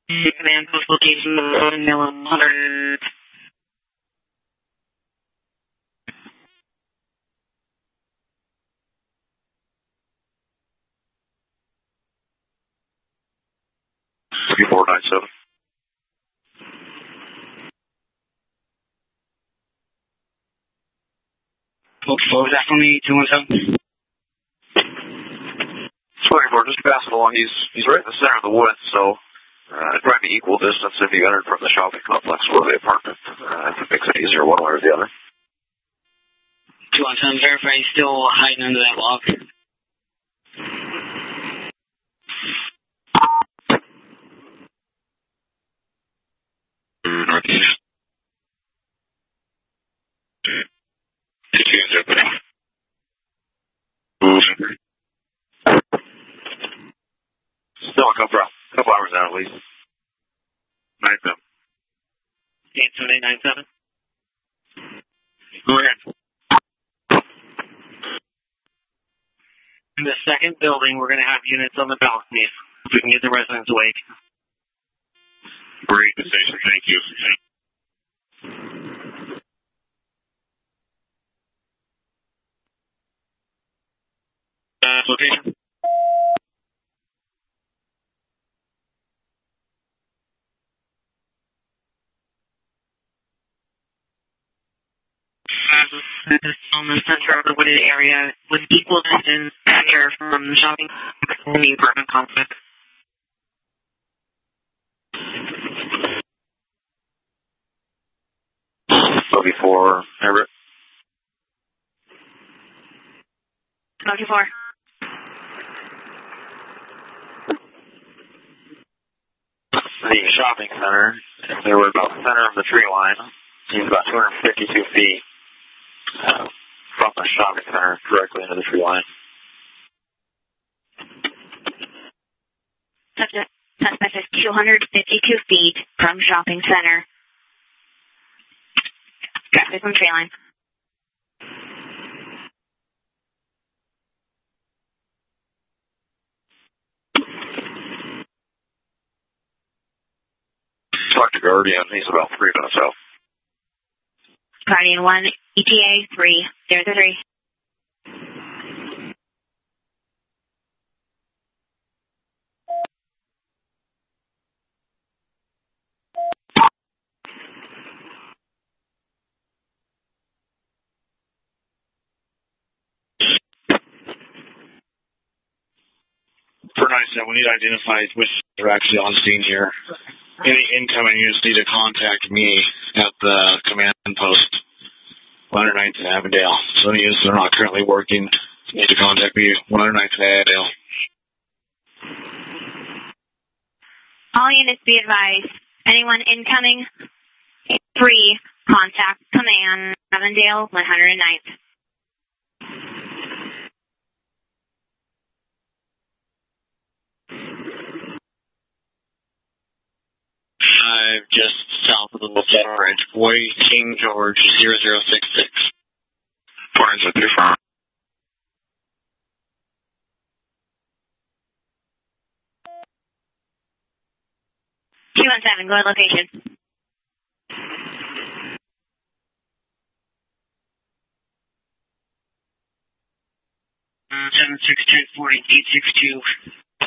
G: Command post location Avondale and 100.
A: Before 97.
C: What was that for me? 217?
A: 24, just pass it along. He's right in the center of the woods, so it'd probably be equal distance if you entered from the shopping complex or the apartment. If it makes it easier one way or the other.
C: 217, verify he's still hiding under that log.
D: Northeast.
A: Still a couple hours out at least.
E: 97.
F: 87897.
E: Go ahead.
F: In the second building, we're going to have units on the balconies. If we can get the residents awake.
E: Great decision. Thank you. Location?
G: On the center of the wooded area with equal distance here from the shopping and the apartment complex.
A: So before Everett.
B: 24.
A: The shopping center, they were about the center of the tree line. He's about 252 feet from the shopping center directly into the tree line.
B: Suspect is 252 feet from shopping center. Directly from tree line.
A: Talk to Guardian, he's about 3 minutes out.
B: Guardian 1, ETA 3, 003.
C: For 97, we need to identify which are actually on scene here. Any incoming units need to contact me at the command post, 109th and Avondale. So any units that are not currently working need to contact me, 109th and Avondale.
B: All units be advised. Anyone incoming, 3, contact command, Avondale, 109th.
C: Just south of the Buffalo Ridge, Boy King George 0066.
D: 493 firm.
B: 217, go ahead, location.
F: 761040-862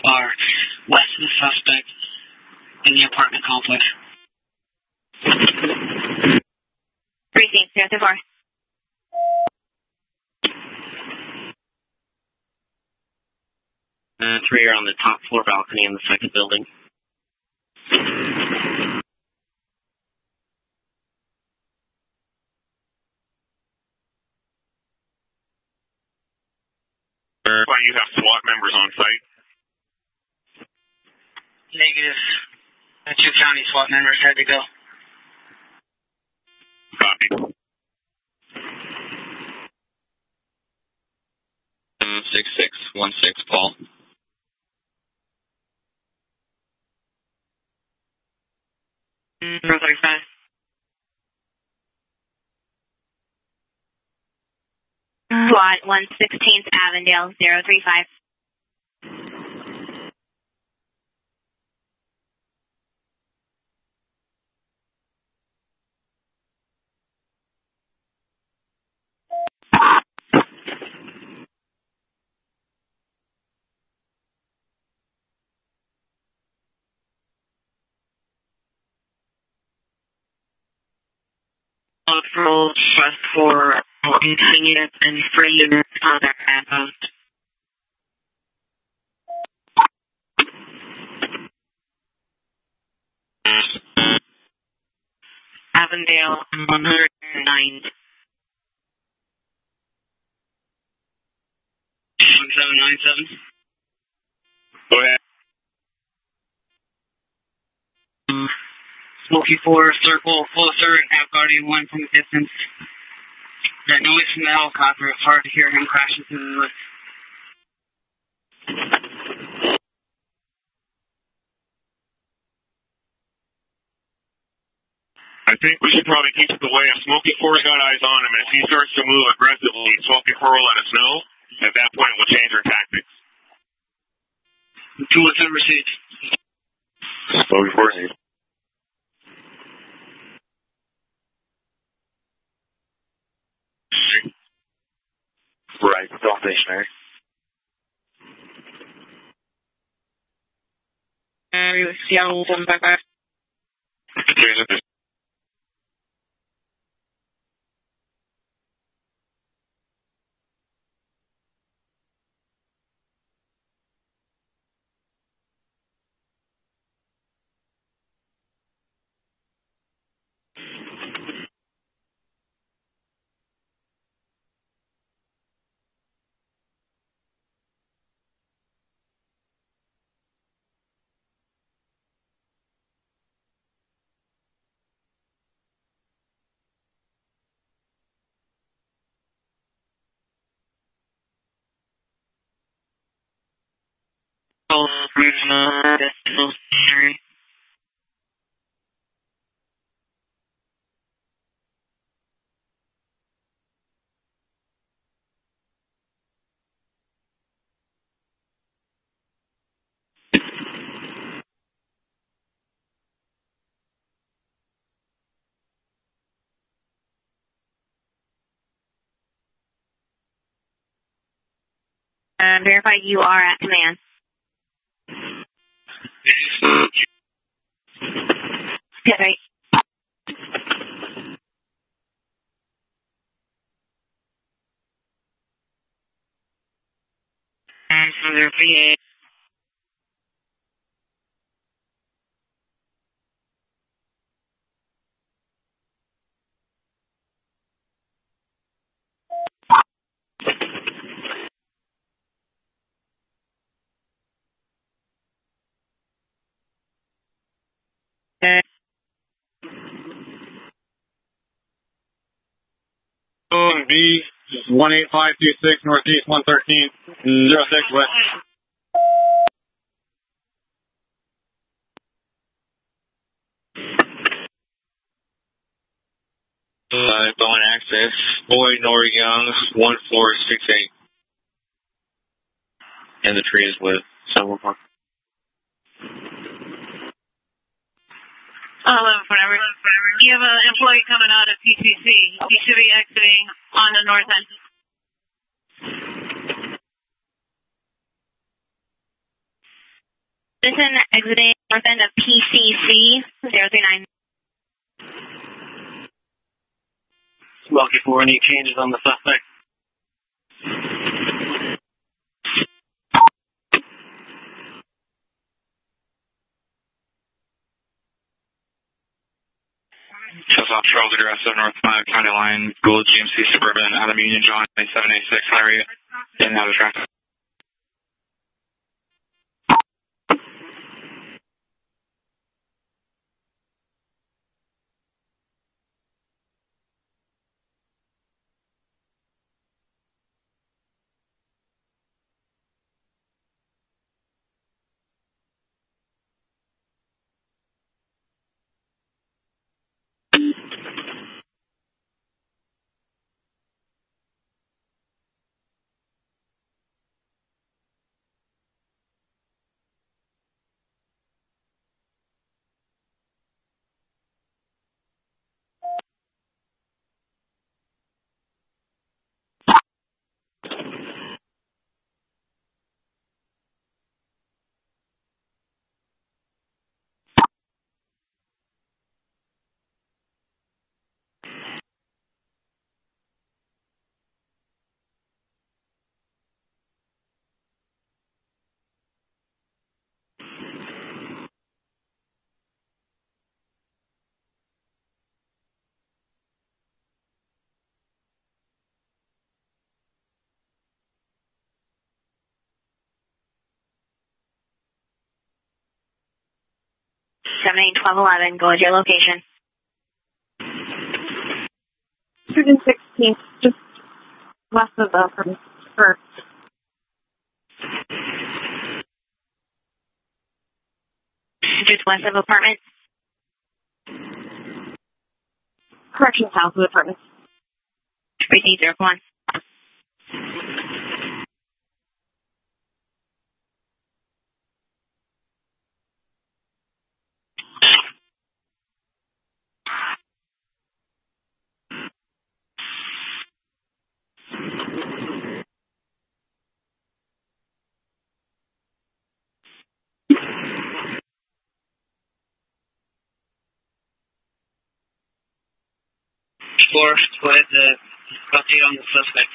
F: are west of the suspect in the apartment complex.
B: Precinct, 304.
F: Three are on the top floor balcony in the second building.
E: Why you have SWAT members on site?
F: Negative. The 2 county SWAT members had to go.
E: Copy.
A: 6616, Paul.
G: Row 35.
B: SWAT 116th Avondale 035.
G: Patrol request for inconvenient and free units on their outpost. Avondale 109.
F: 1797.
E: Go ahead.
F: Smoky 4, circle closer and have Guardian 1 from a distance. That noise from the helicopter, it's hard to hear him crashing through the woods.
E: I think we should probably keep it away. If Smoky 4's got eyes on him, and if he starts to move aggressively, Smoky 4 will let us know. At that point, we'll change our tactics.
F: 217 received.
A: Smoky 4. Right, still stationary.
G: Seattle 155. Regional stationary.
B: Verify you are at command. Get right.
G: So their VA.
C: B 18526 Northeast 113 06 West.
A: Going access, Boyd Nor Young 1468. And the tree is with someone.
G: whatever. You have an employee coming out of PCC. He should be exiting on the north end.
B: Citizen exiting north end of PCC 039.
F: Smoky for any changes on the suspect.
D: Just off Charles Aggressive, North 5 County Line, Gold GMC Suburban, out of Union John, 2786, Larry, in and out of traffic.
B: Seven 1211. Go to your location.
G: 116th, just west of the first.
B: Just west of apartment.
G: Corrections house of apartment.
B: Repeat 041.
F: Explorer, go ahead to update on the suspect.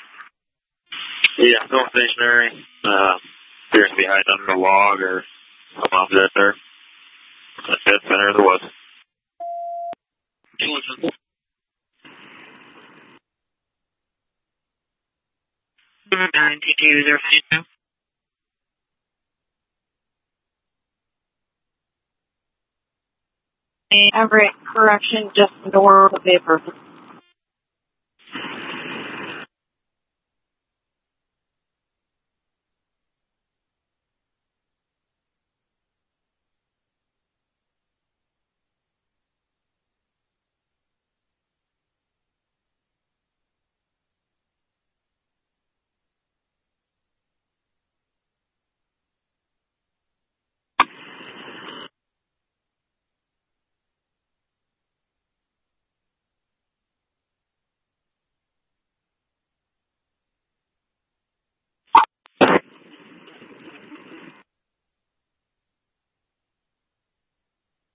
A: Yeah, still stationary. Appears to be hiding under a log or some object there. That's dead center of the woods.
G: 9202. Everett, correction, just north of the person.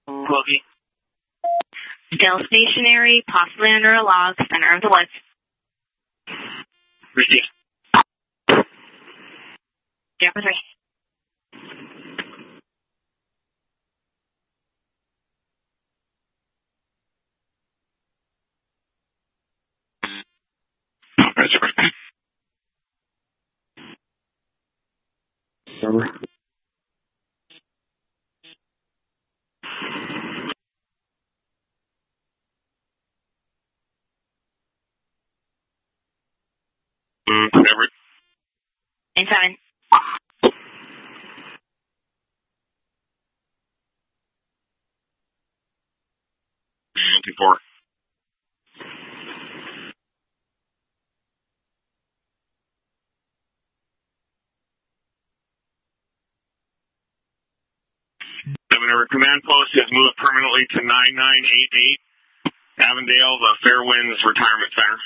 F: Boogie.
B: Still stationary, possibly under a log, center of the woods.
F: Received.
B: 043.
E: Everett.
B: 97.
E: Looking for. our command post has moved permanently to 9988 Avondale, the Fairwinds Retirement Center.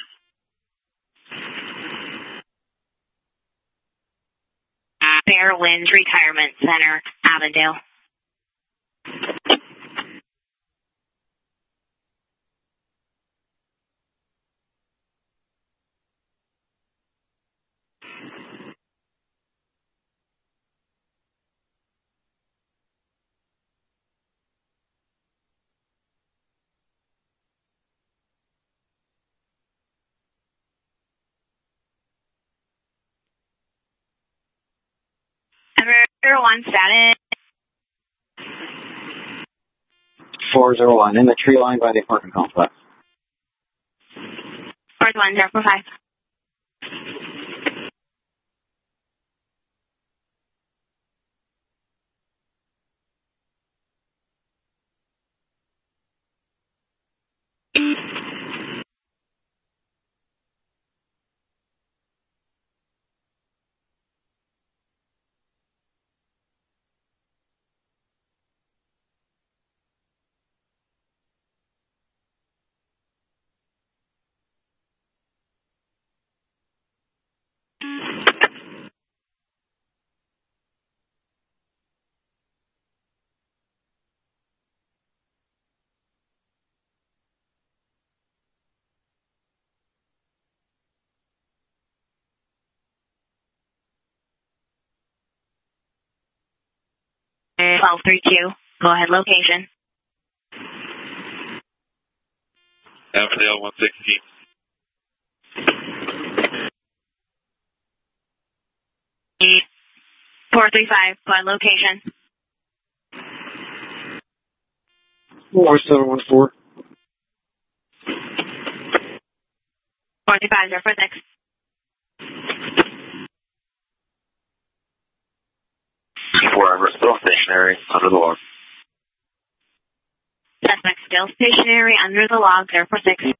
B: Fairwinds Retirement Center, Avondale. Everyone status.
C: 401, in the tree line by the apartment complex.
B: 41045. Go ahead, location.
D: Avondale 160.
B: Eight, 435, go ahead, location.
C: 4714.
B: 435, 046.
A: Forever, still stationary, under the log.
B: Suspect still stationary, under the log, 046.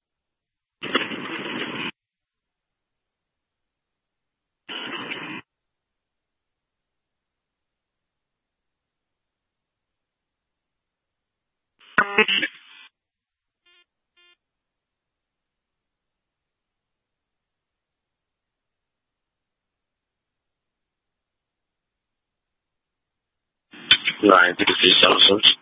A: Right, because these citizens.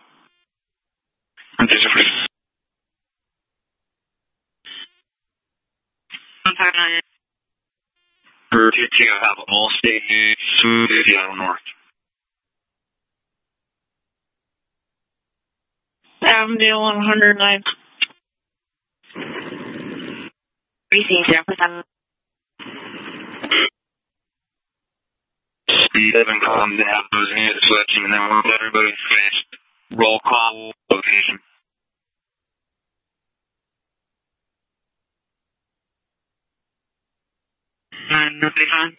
D: For TT, I have all state Seattle North.
G: Avondale 109.
B: Receive 047.
D: Speed 7 comes and have those units switching, and then once everybody's finished, roll call location.
G: Nobody fine.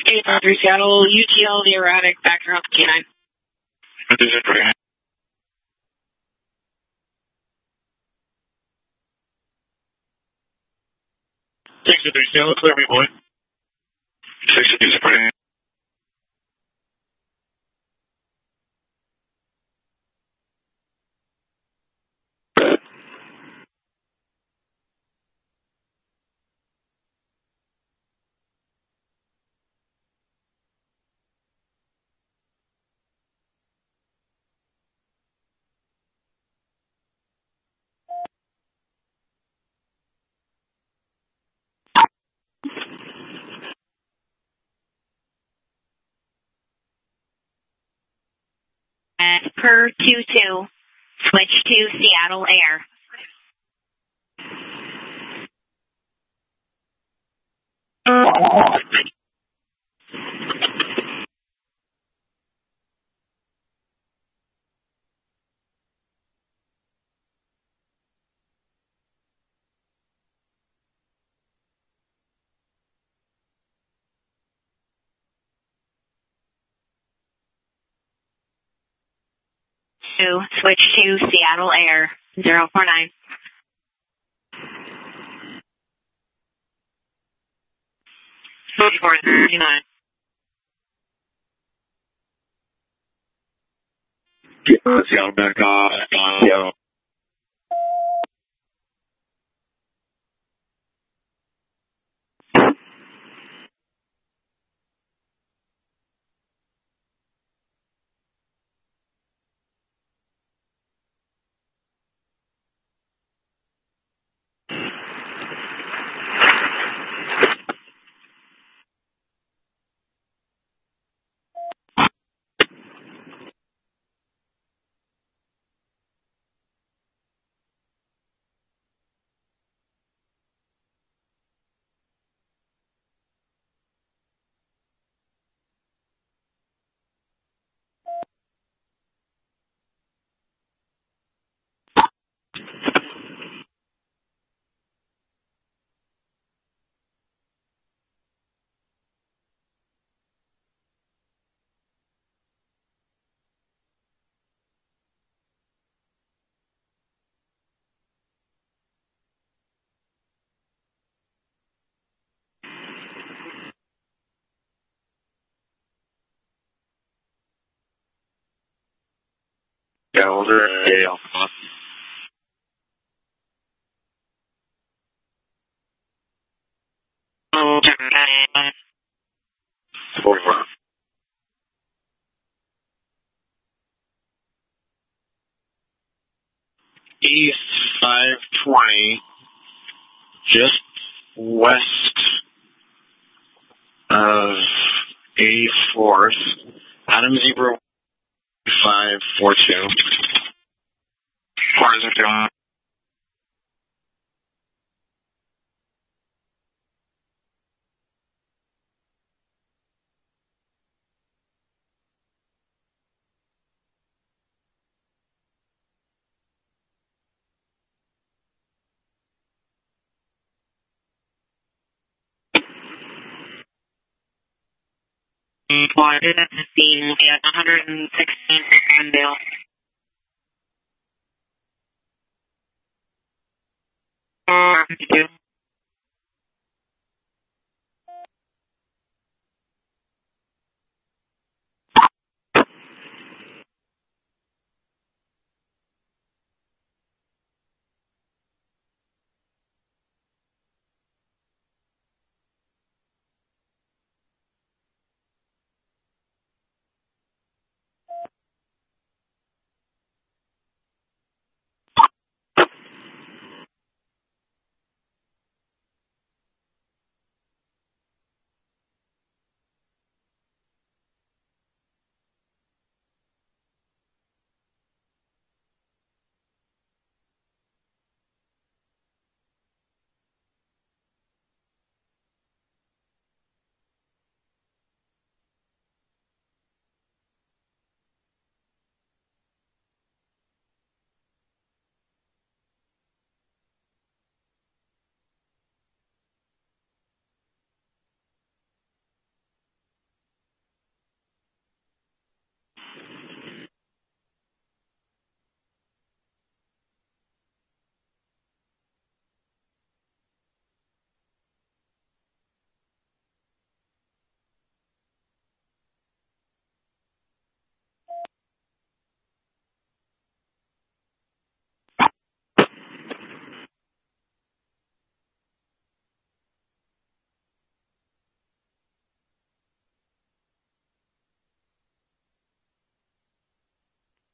G: Eight through Seattle, UTL, the erratic, factor up to K9.
D: This is great.
E: 63 Seattle, clear me, boy.
D: 62 Supreme.
B: Per 22, switch to Seattle Air. Switch to Seattle Air 049.
G: Switch 439.
A: Seattle back on Seattle. Yeah, was there a Alpha?
G: Oh, check that.
A: 44.
C: East 520, just west of 84th, Adam Zebra 542.
D: Cars are doing.
G: Plotted at the scene will be at 116 for Glendale. Or 52.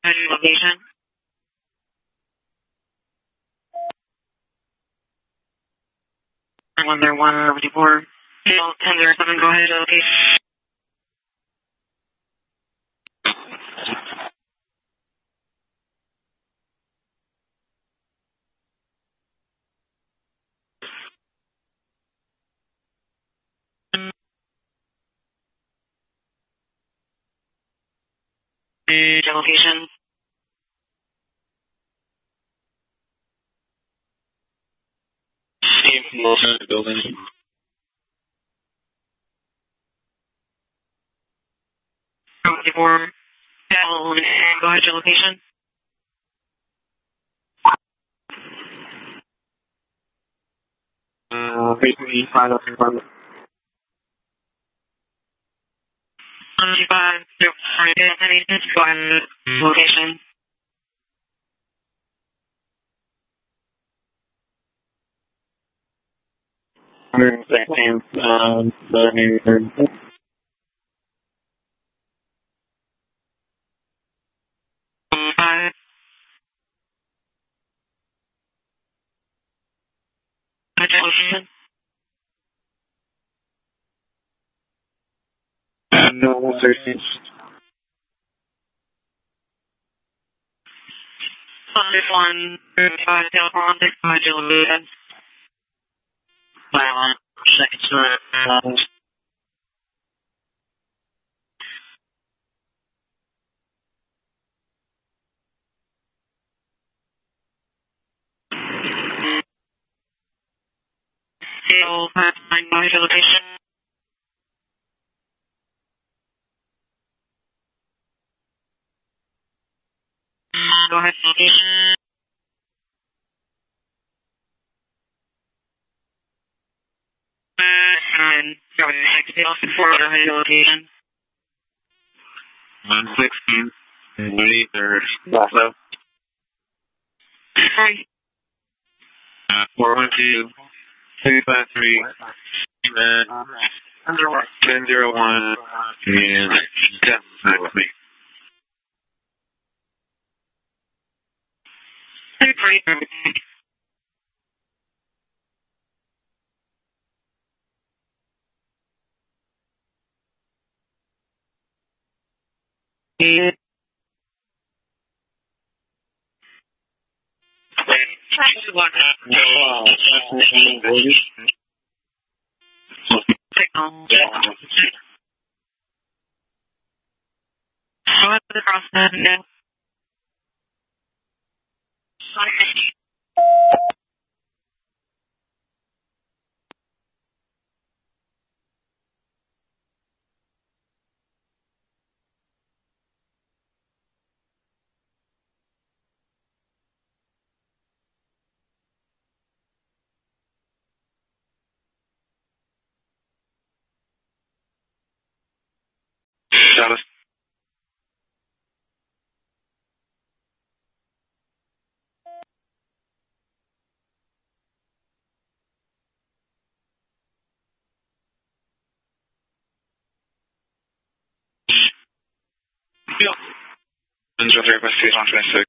G: Location. 101 1007, go ahead, location. location.
D: Team from the building.
G: Before and go ahead to your location.
D: Basically, find out in front of
G: 25, go ahead location.
D: seconds, maybe 30.
G: Location.
D: No, 30.
G: 1, 35, telephone, 65, location.
F: Silent. Second story.
G: Find go ahead to location. Go ahead to location. And go ahead to location.
D: 116. 83rd. Also. 412. 253. 1001. And 10 with me.
G: Go ahead across that now.
D: Status. Enjoy the rest of 126.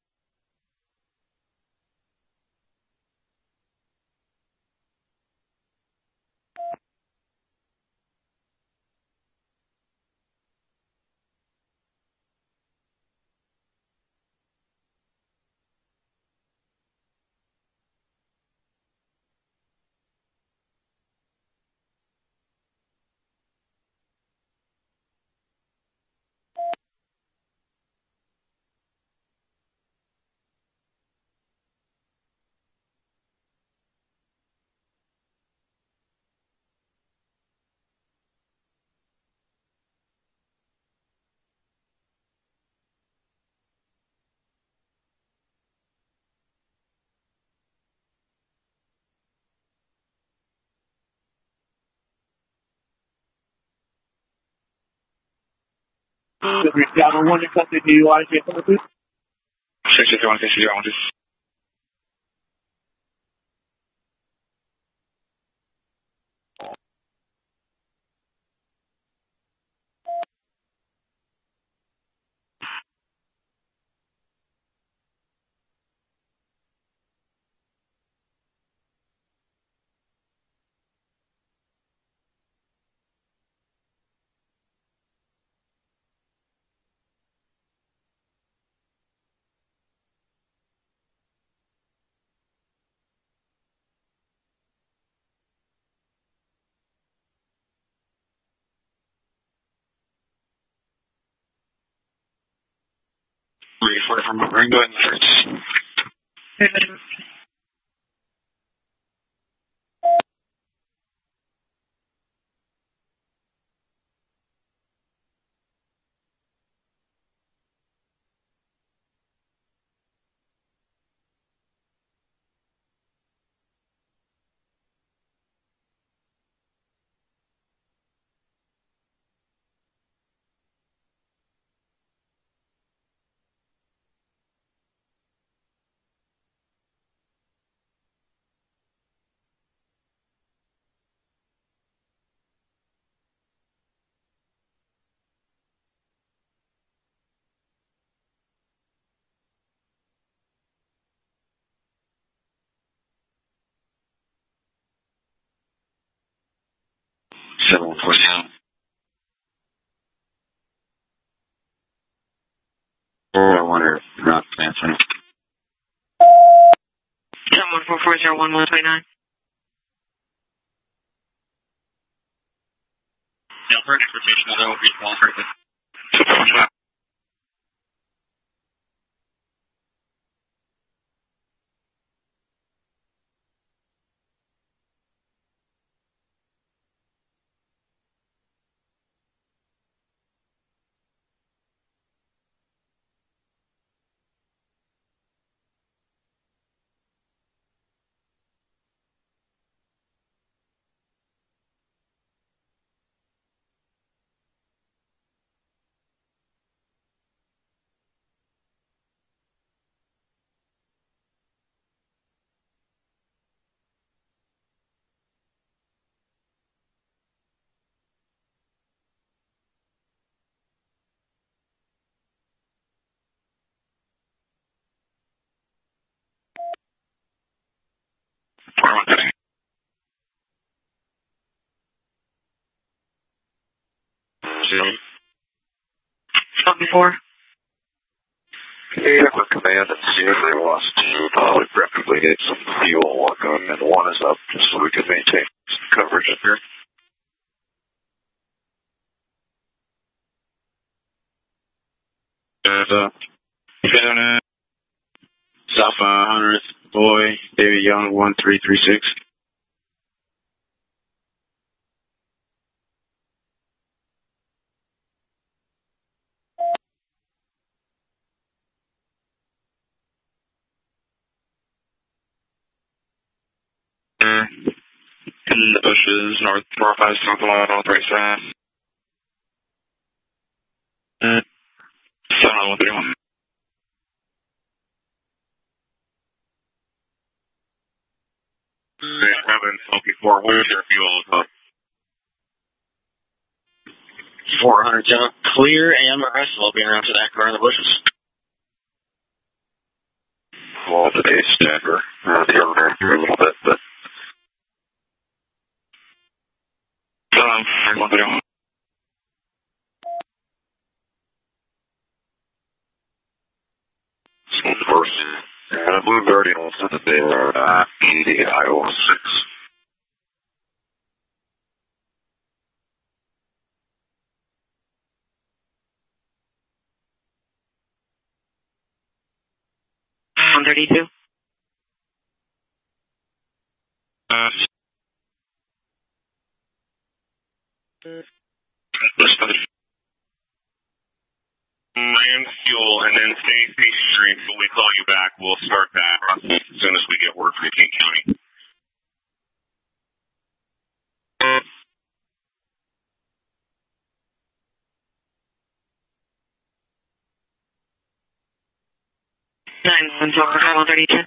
F: Seattle 1 to cut the DUI, please.
D: 601, 601, 344 from Ring, go ahead and search. Seven four seven. I wonder not answering.
G: 714401129.
C: Yeah, for transportation, I will be qualified.
G: Before.
A: Yeah, with command and see if they want us to preferably get some fuel while going, and one is up just so we can maintain some coverage up here.
D: There's South 100th, boy, David Young, 1336. In the bushes, north 45 south along north right side. 7131.
E: Evan, before, where's your fuel?
C: 400, Gemma. Clear and the rest will be around to that car in the bushes.
A: Well, today's stacker, the other here a little bit, but.
D: 7131.
A: First, and a Blue Guardian will send it there, the Iowa 6.
G: $132.
E: Land fuel and then stay stationary until we call you back. We'll start that process as soon as we get word from King County.
G: Nine, 132.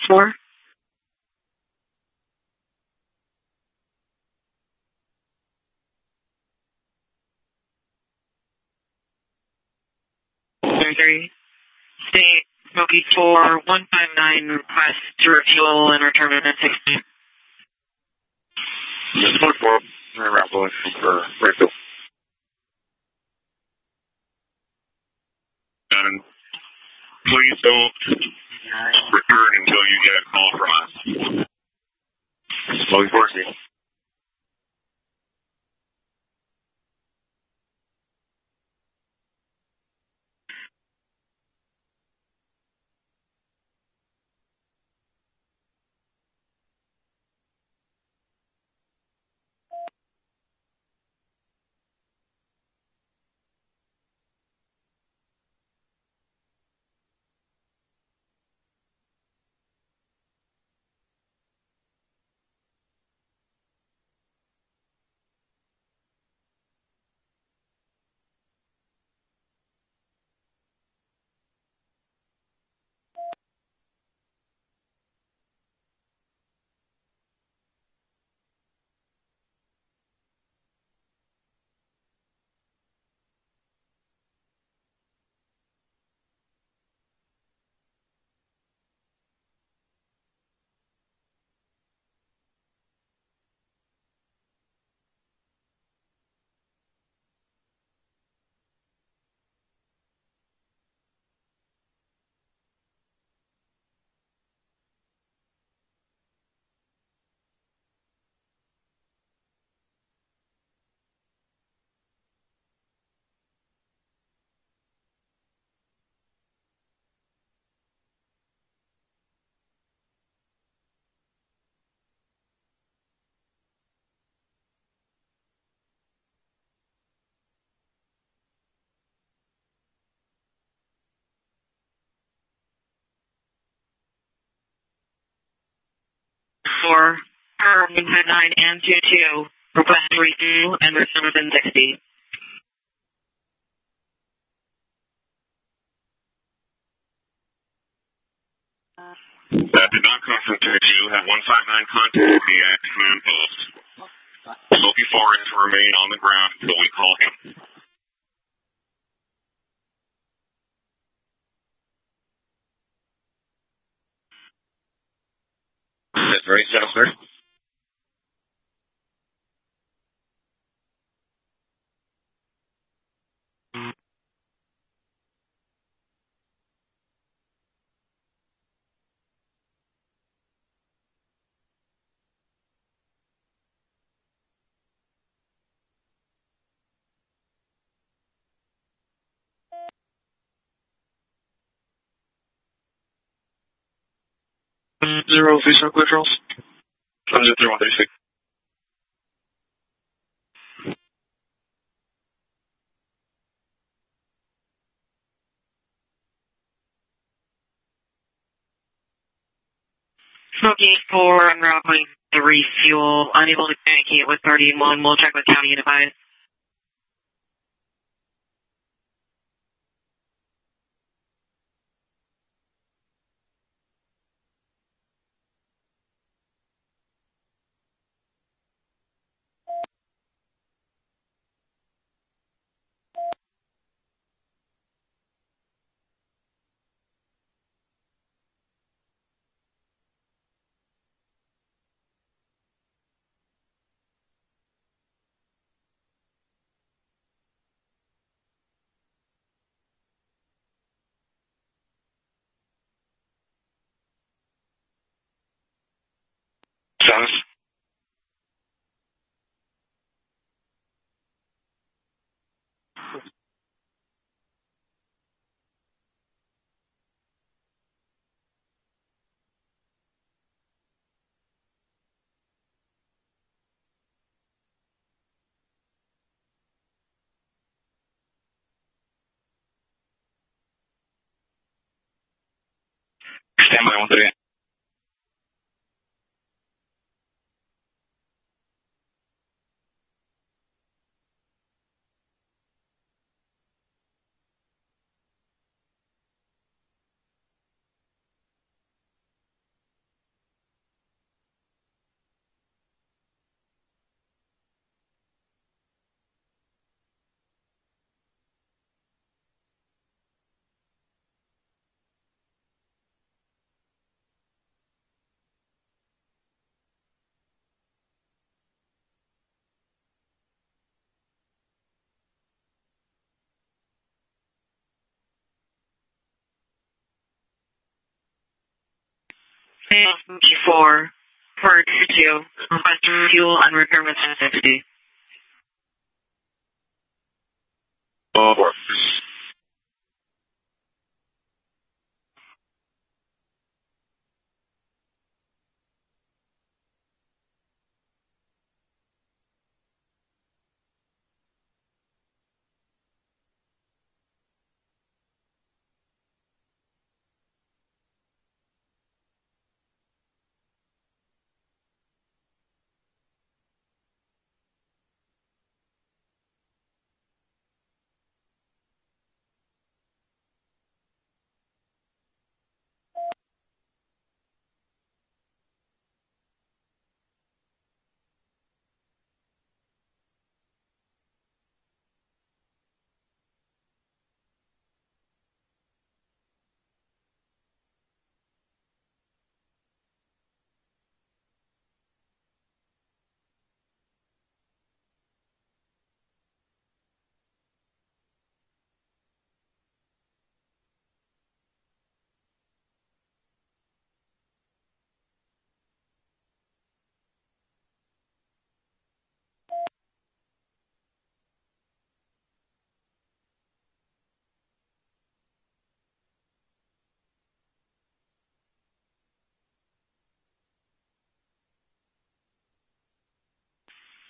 G: 4. Three. State Smoky 4 159 request to refuel and return within 60.
A: Smoke 4, route going for refill.
E: And please don't return until you get a call from us.
A: Smoky 4, see.
G: For 159 and 22, request to refuel and return within 60.
E: That did not come from 22. Have 159 contact me at command post. Smoky 4 is to remain on the ground until we call him.
A: That's very settled, sir.
D: Zero, please, clear controls. 3136.
G: Smoky 4 en route going to refuel, unable to communicate with 31. We'll check with county and advise.
D: Status. Stand by 138.
G: Before for 2 request fuel and repairment 1050.
E: Over.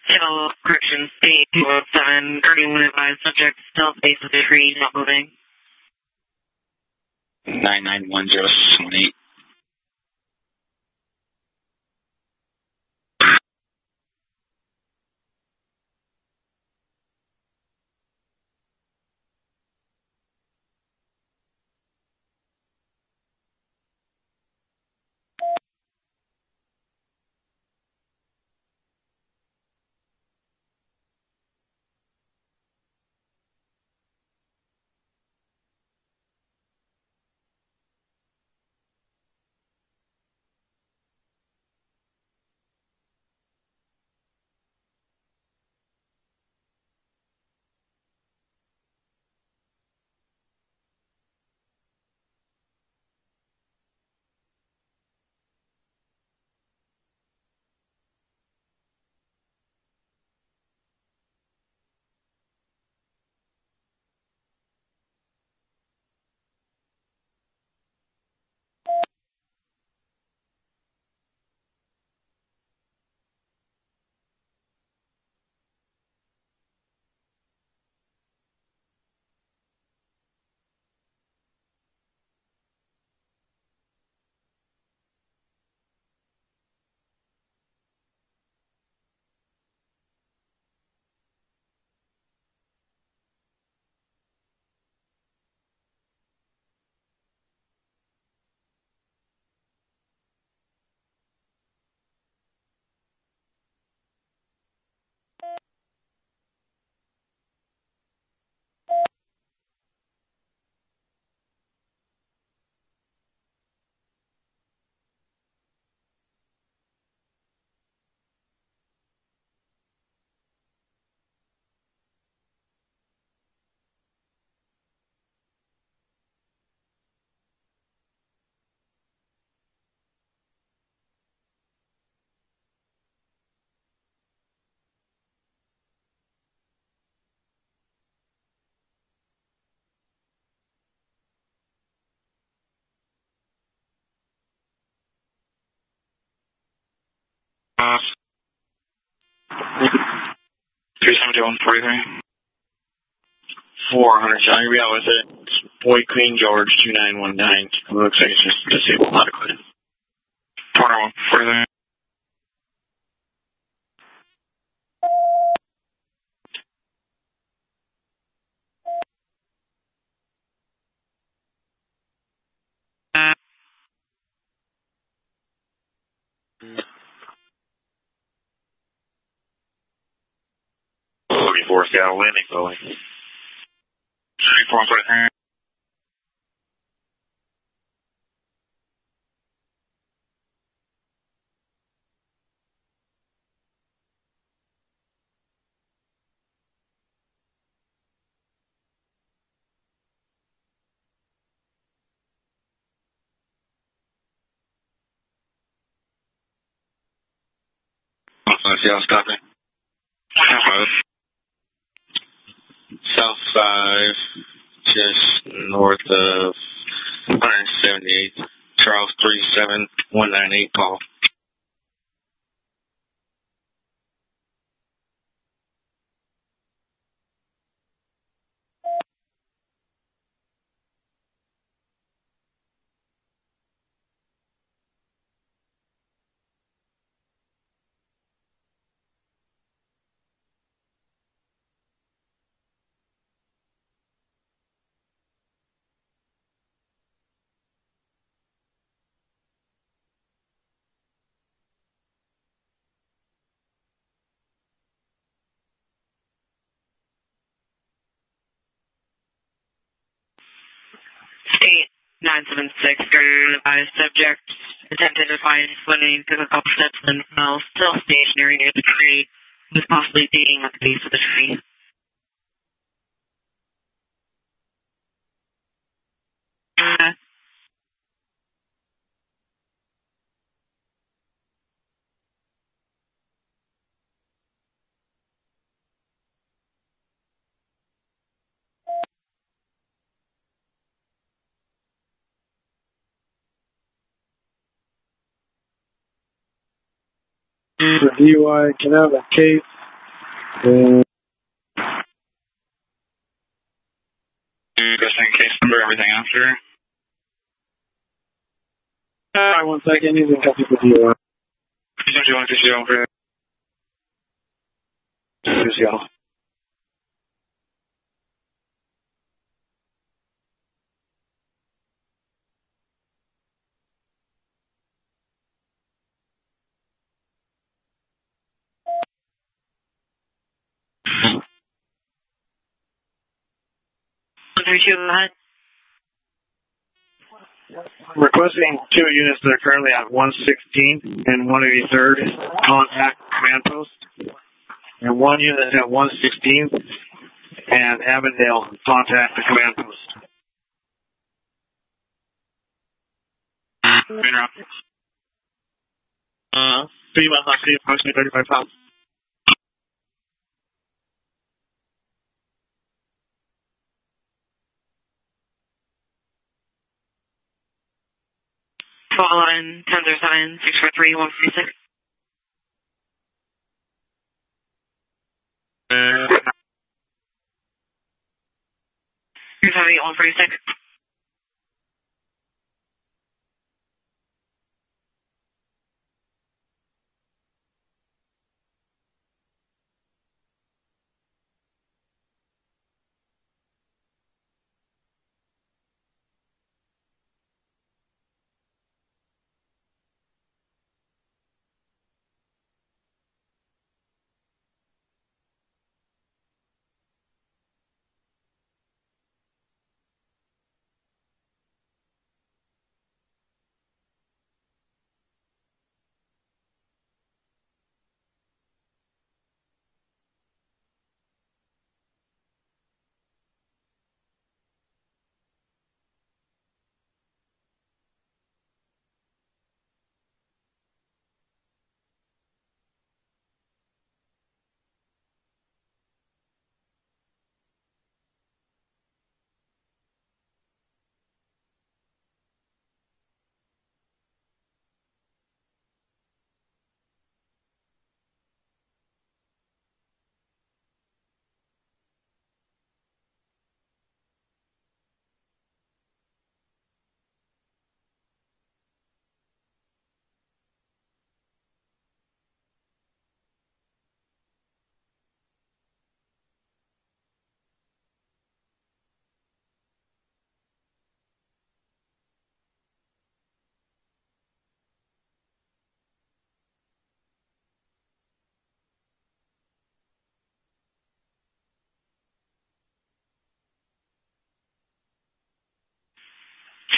G: Hill, correction, state 207, guardian would advise subject still base of the tree, not moving.
D: 9910618. Three 37143.
C: 400, John. Yeah, was it? Boy Queen George 2919. It looks like it's just disabled, not acquitted.
D: 40143.
A: Force Seattle landing building.
D: 3443. Seattle, copy. South 5, just north of 178, Charles 37198, call.
G: State 976, advised subject attempted to find swimming, took a couple steps and fell, still stationary near the tree, was possibly digging at the base of the tree.
H: For DUI, can I have a case?
D: Just in case number, everything after.
H: Alright, 1 second, he's in copy for DUI.
D: 221 over.
H: Seattle. Requesting 2 units that are currently at 116th and 183rd contact command post, and 1 unit at 116th and Avondale contact the command post. Female husky, approximately 35 pounds.
G: Line 1007 643 146. Here's 146.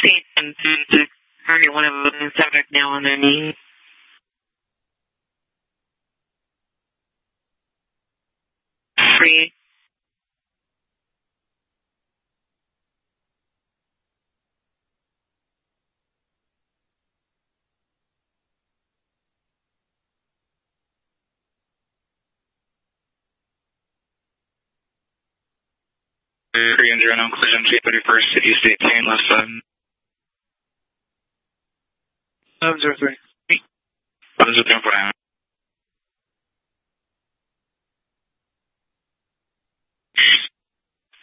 G: State 1076. Target one of the subject now on their knees. Free.
D: Korean Journal, collision 231st, City State 10, left side.
H: 703.
D: 703.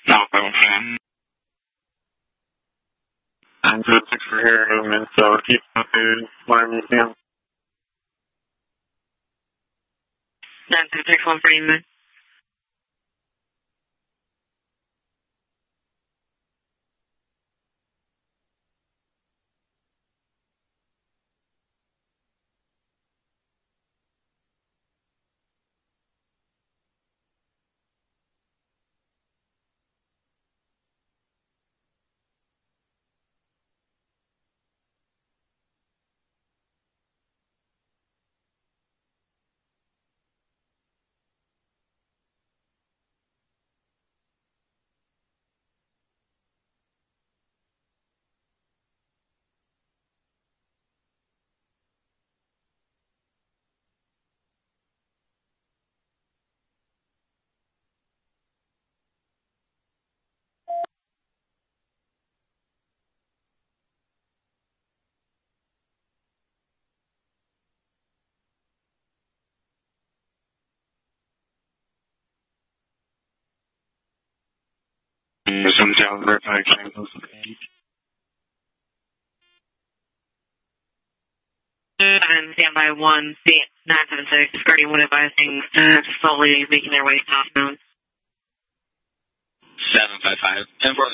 D: No, 514.
E: I'm good 6 for hearing movement, so keep updated whenever you can.
G: 936, 1 for movement.
D: Some down verify examples.
G: And standby 1, 976, Guardian 1 advising, slowly making their way southbound.
C: 755. And for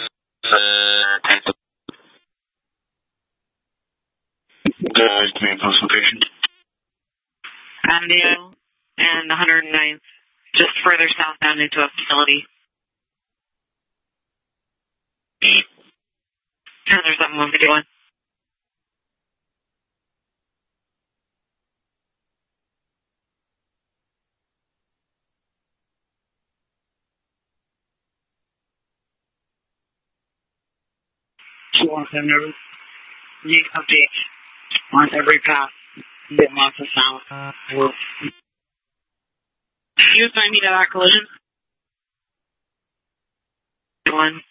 D: Guys, command post location.
G: Avondale and 109th, just further southbound into a facility. And there's 7151.
F: She wants them to need updates on every path. Get lots of sound.
G: You assign me to that collision? 1.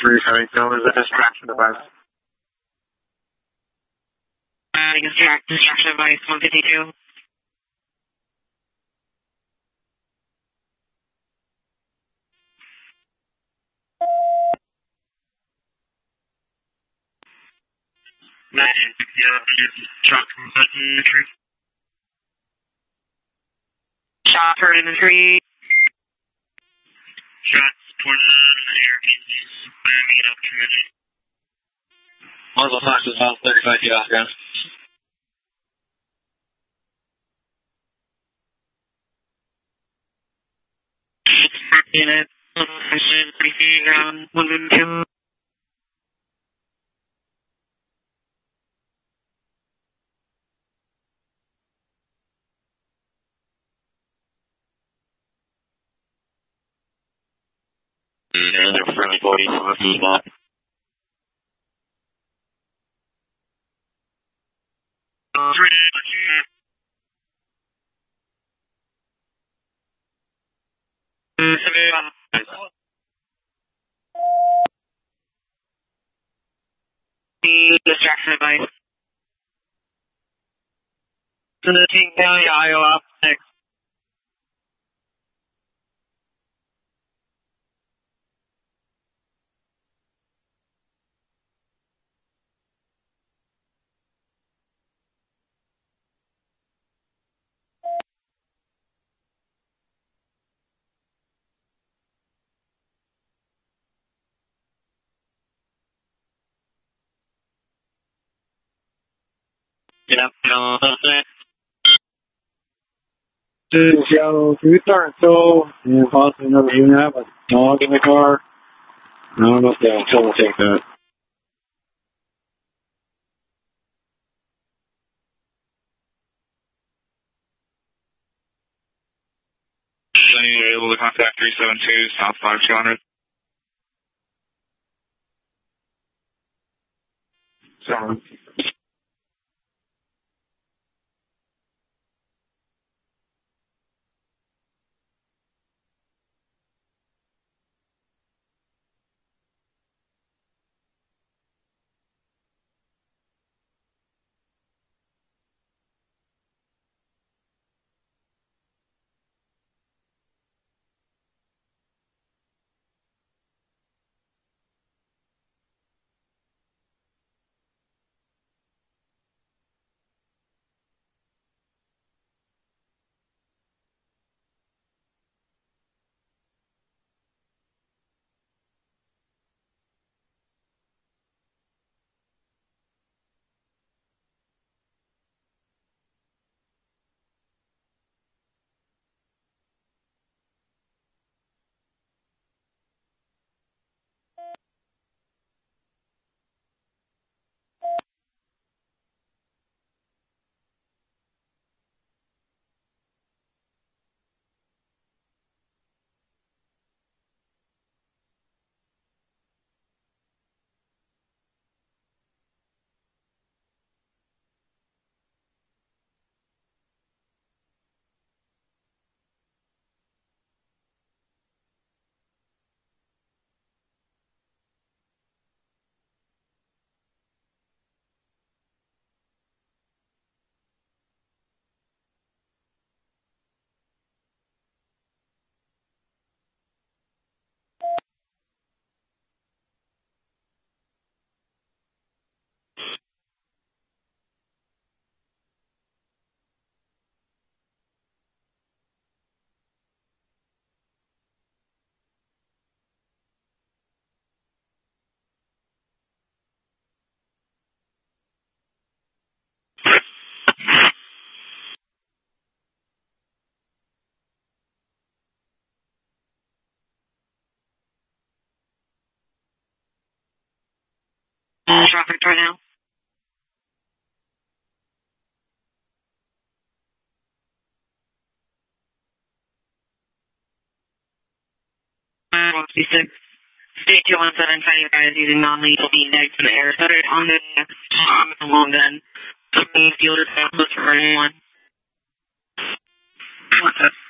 E: $370 is a distraction device.
G: Distraction device 152.
F: Truck from entry.
G: Shot heard in the tree.
F: Shots pointed out in the air. He's spamming it up committee.
C: Muzzle flash is about 35 feet off ground.
G: Unit. 3 feet ground. 152.
A: And they're friendly bodies on the spot.
G: Distraction device.
F: To the King County, Iowa, 6.
C: Yep,
H: Seattle 3 so and possibly another unit. I have a dog in the car. I don't know if they'll take that.
D: Jenny, able to contact 372 South 5200.
H: So,
G: Traffic right now. WSP 6. State 217, finding you guys using non-lethal being next in the air. Set it on the long gun. Fielder, close for running one.
F: What's up?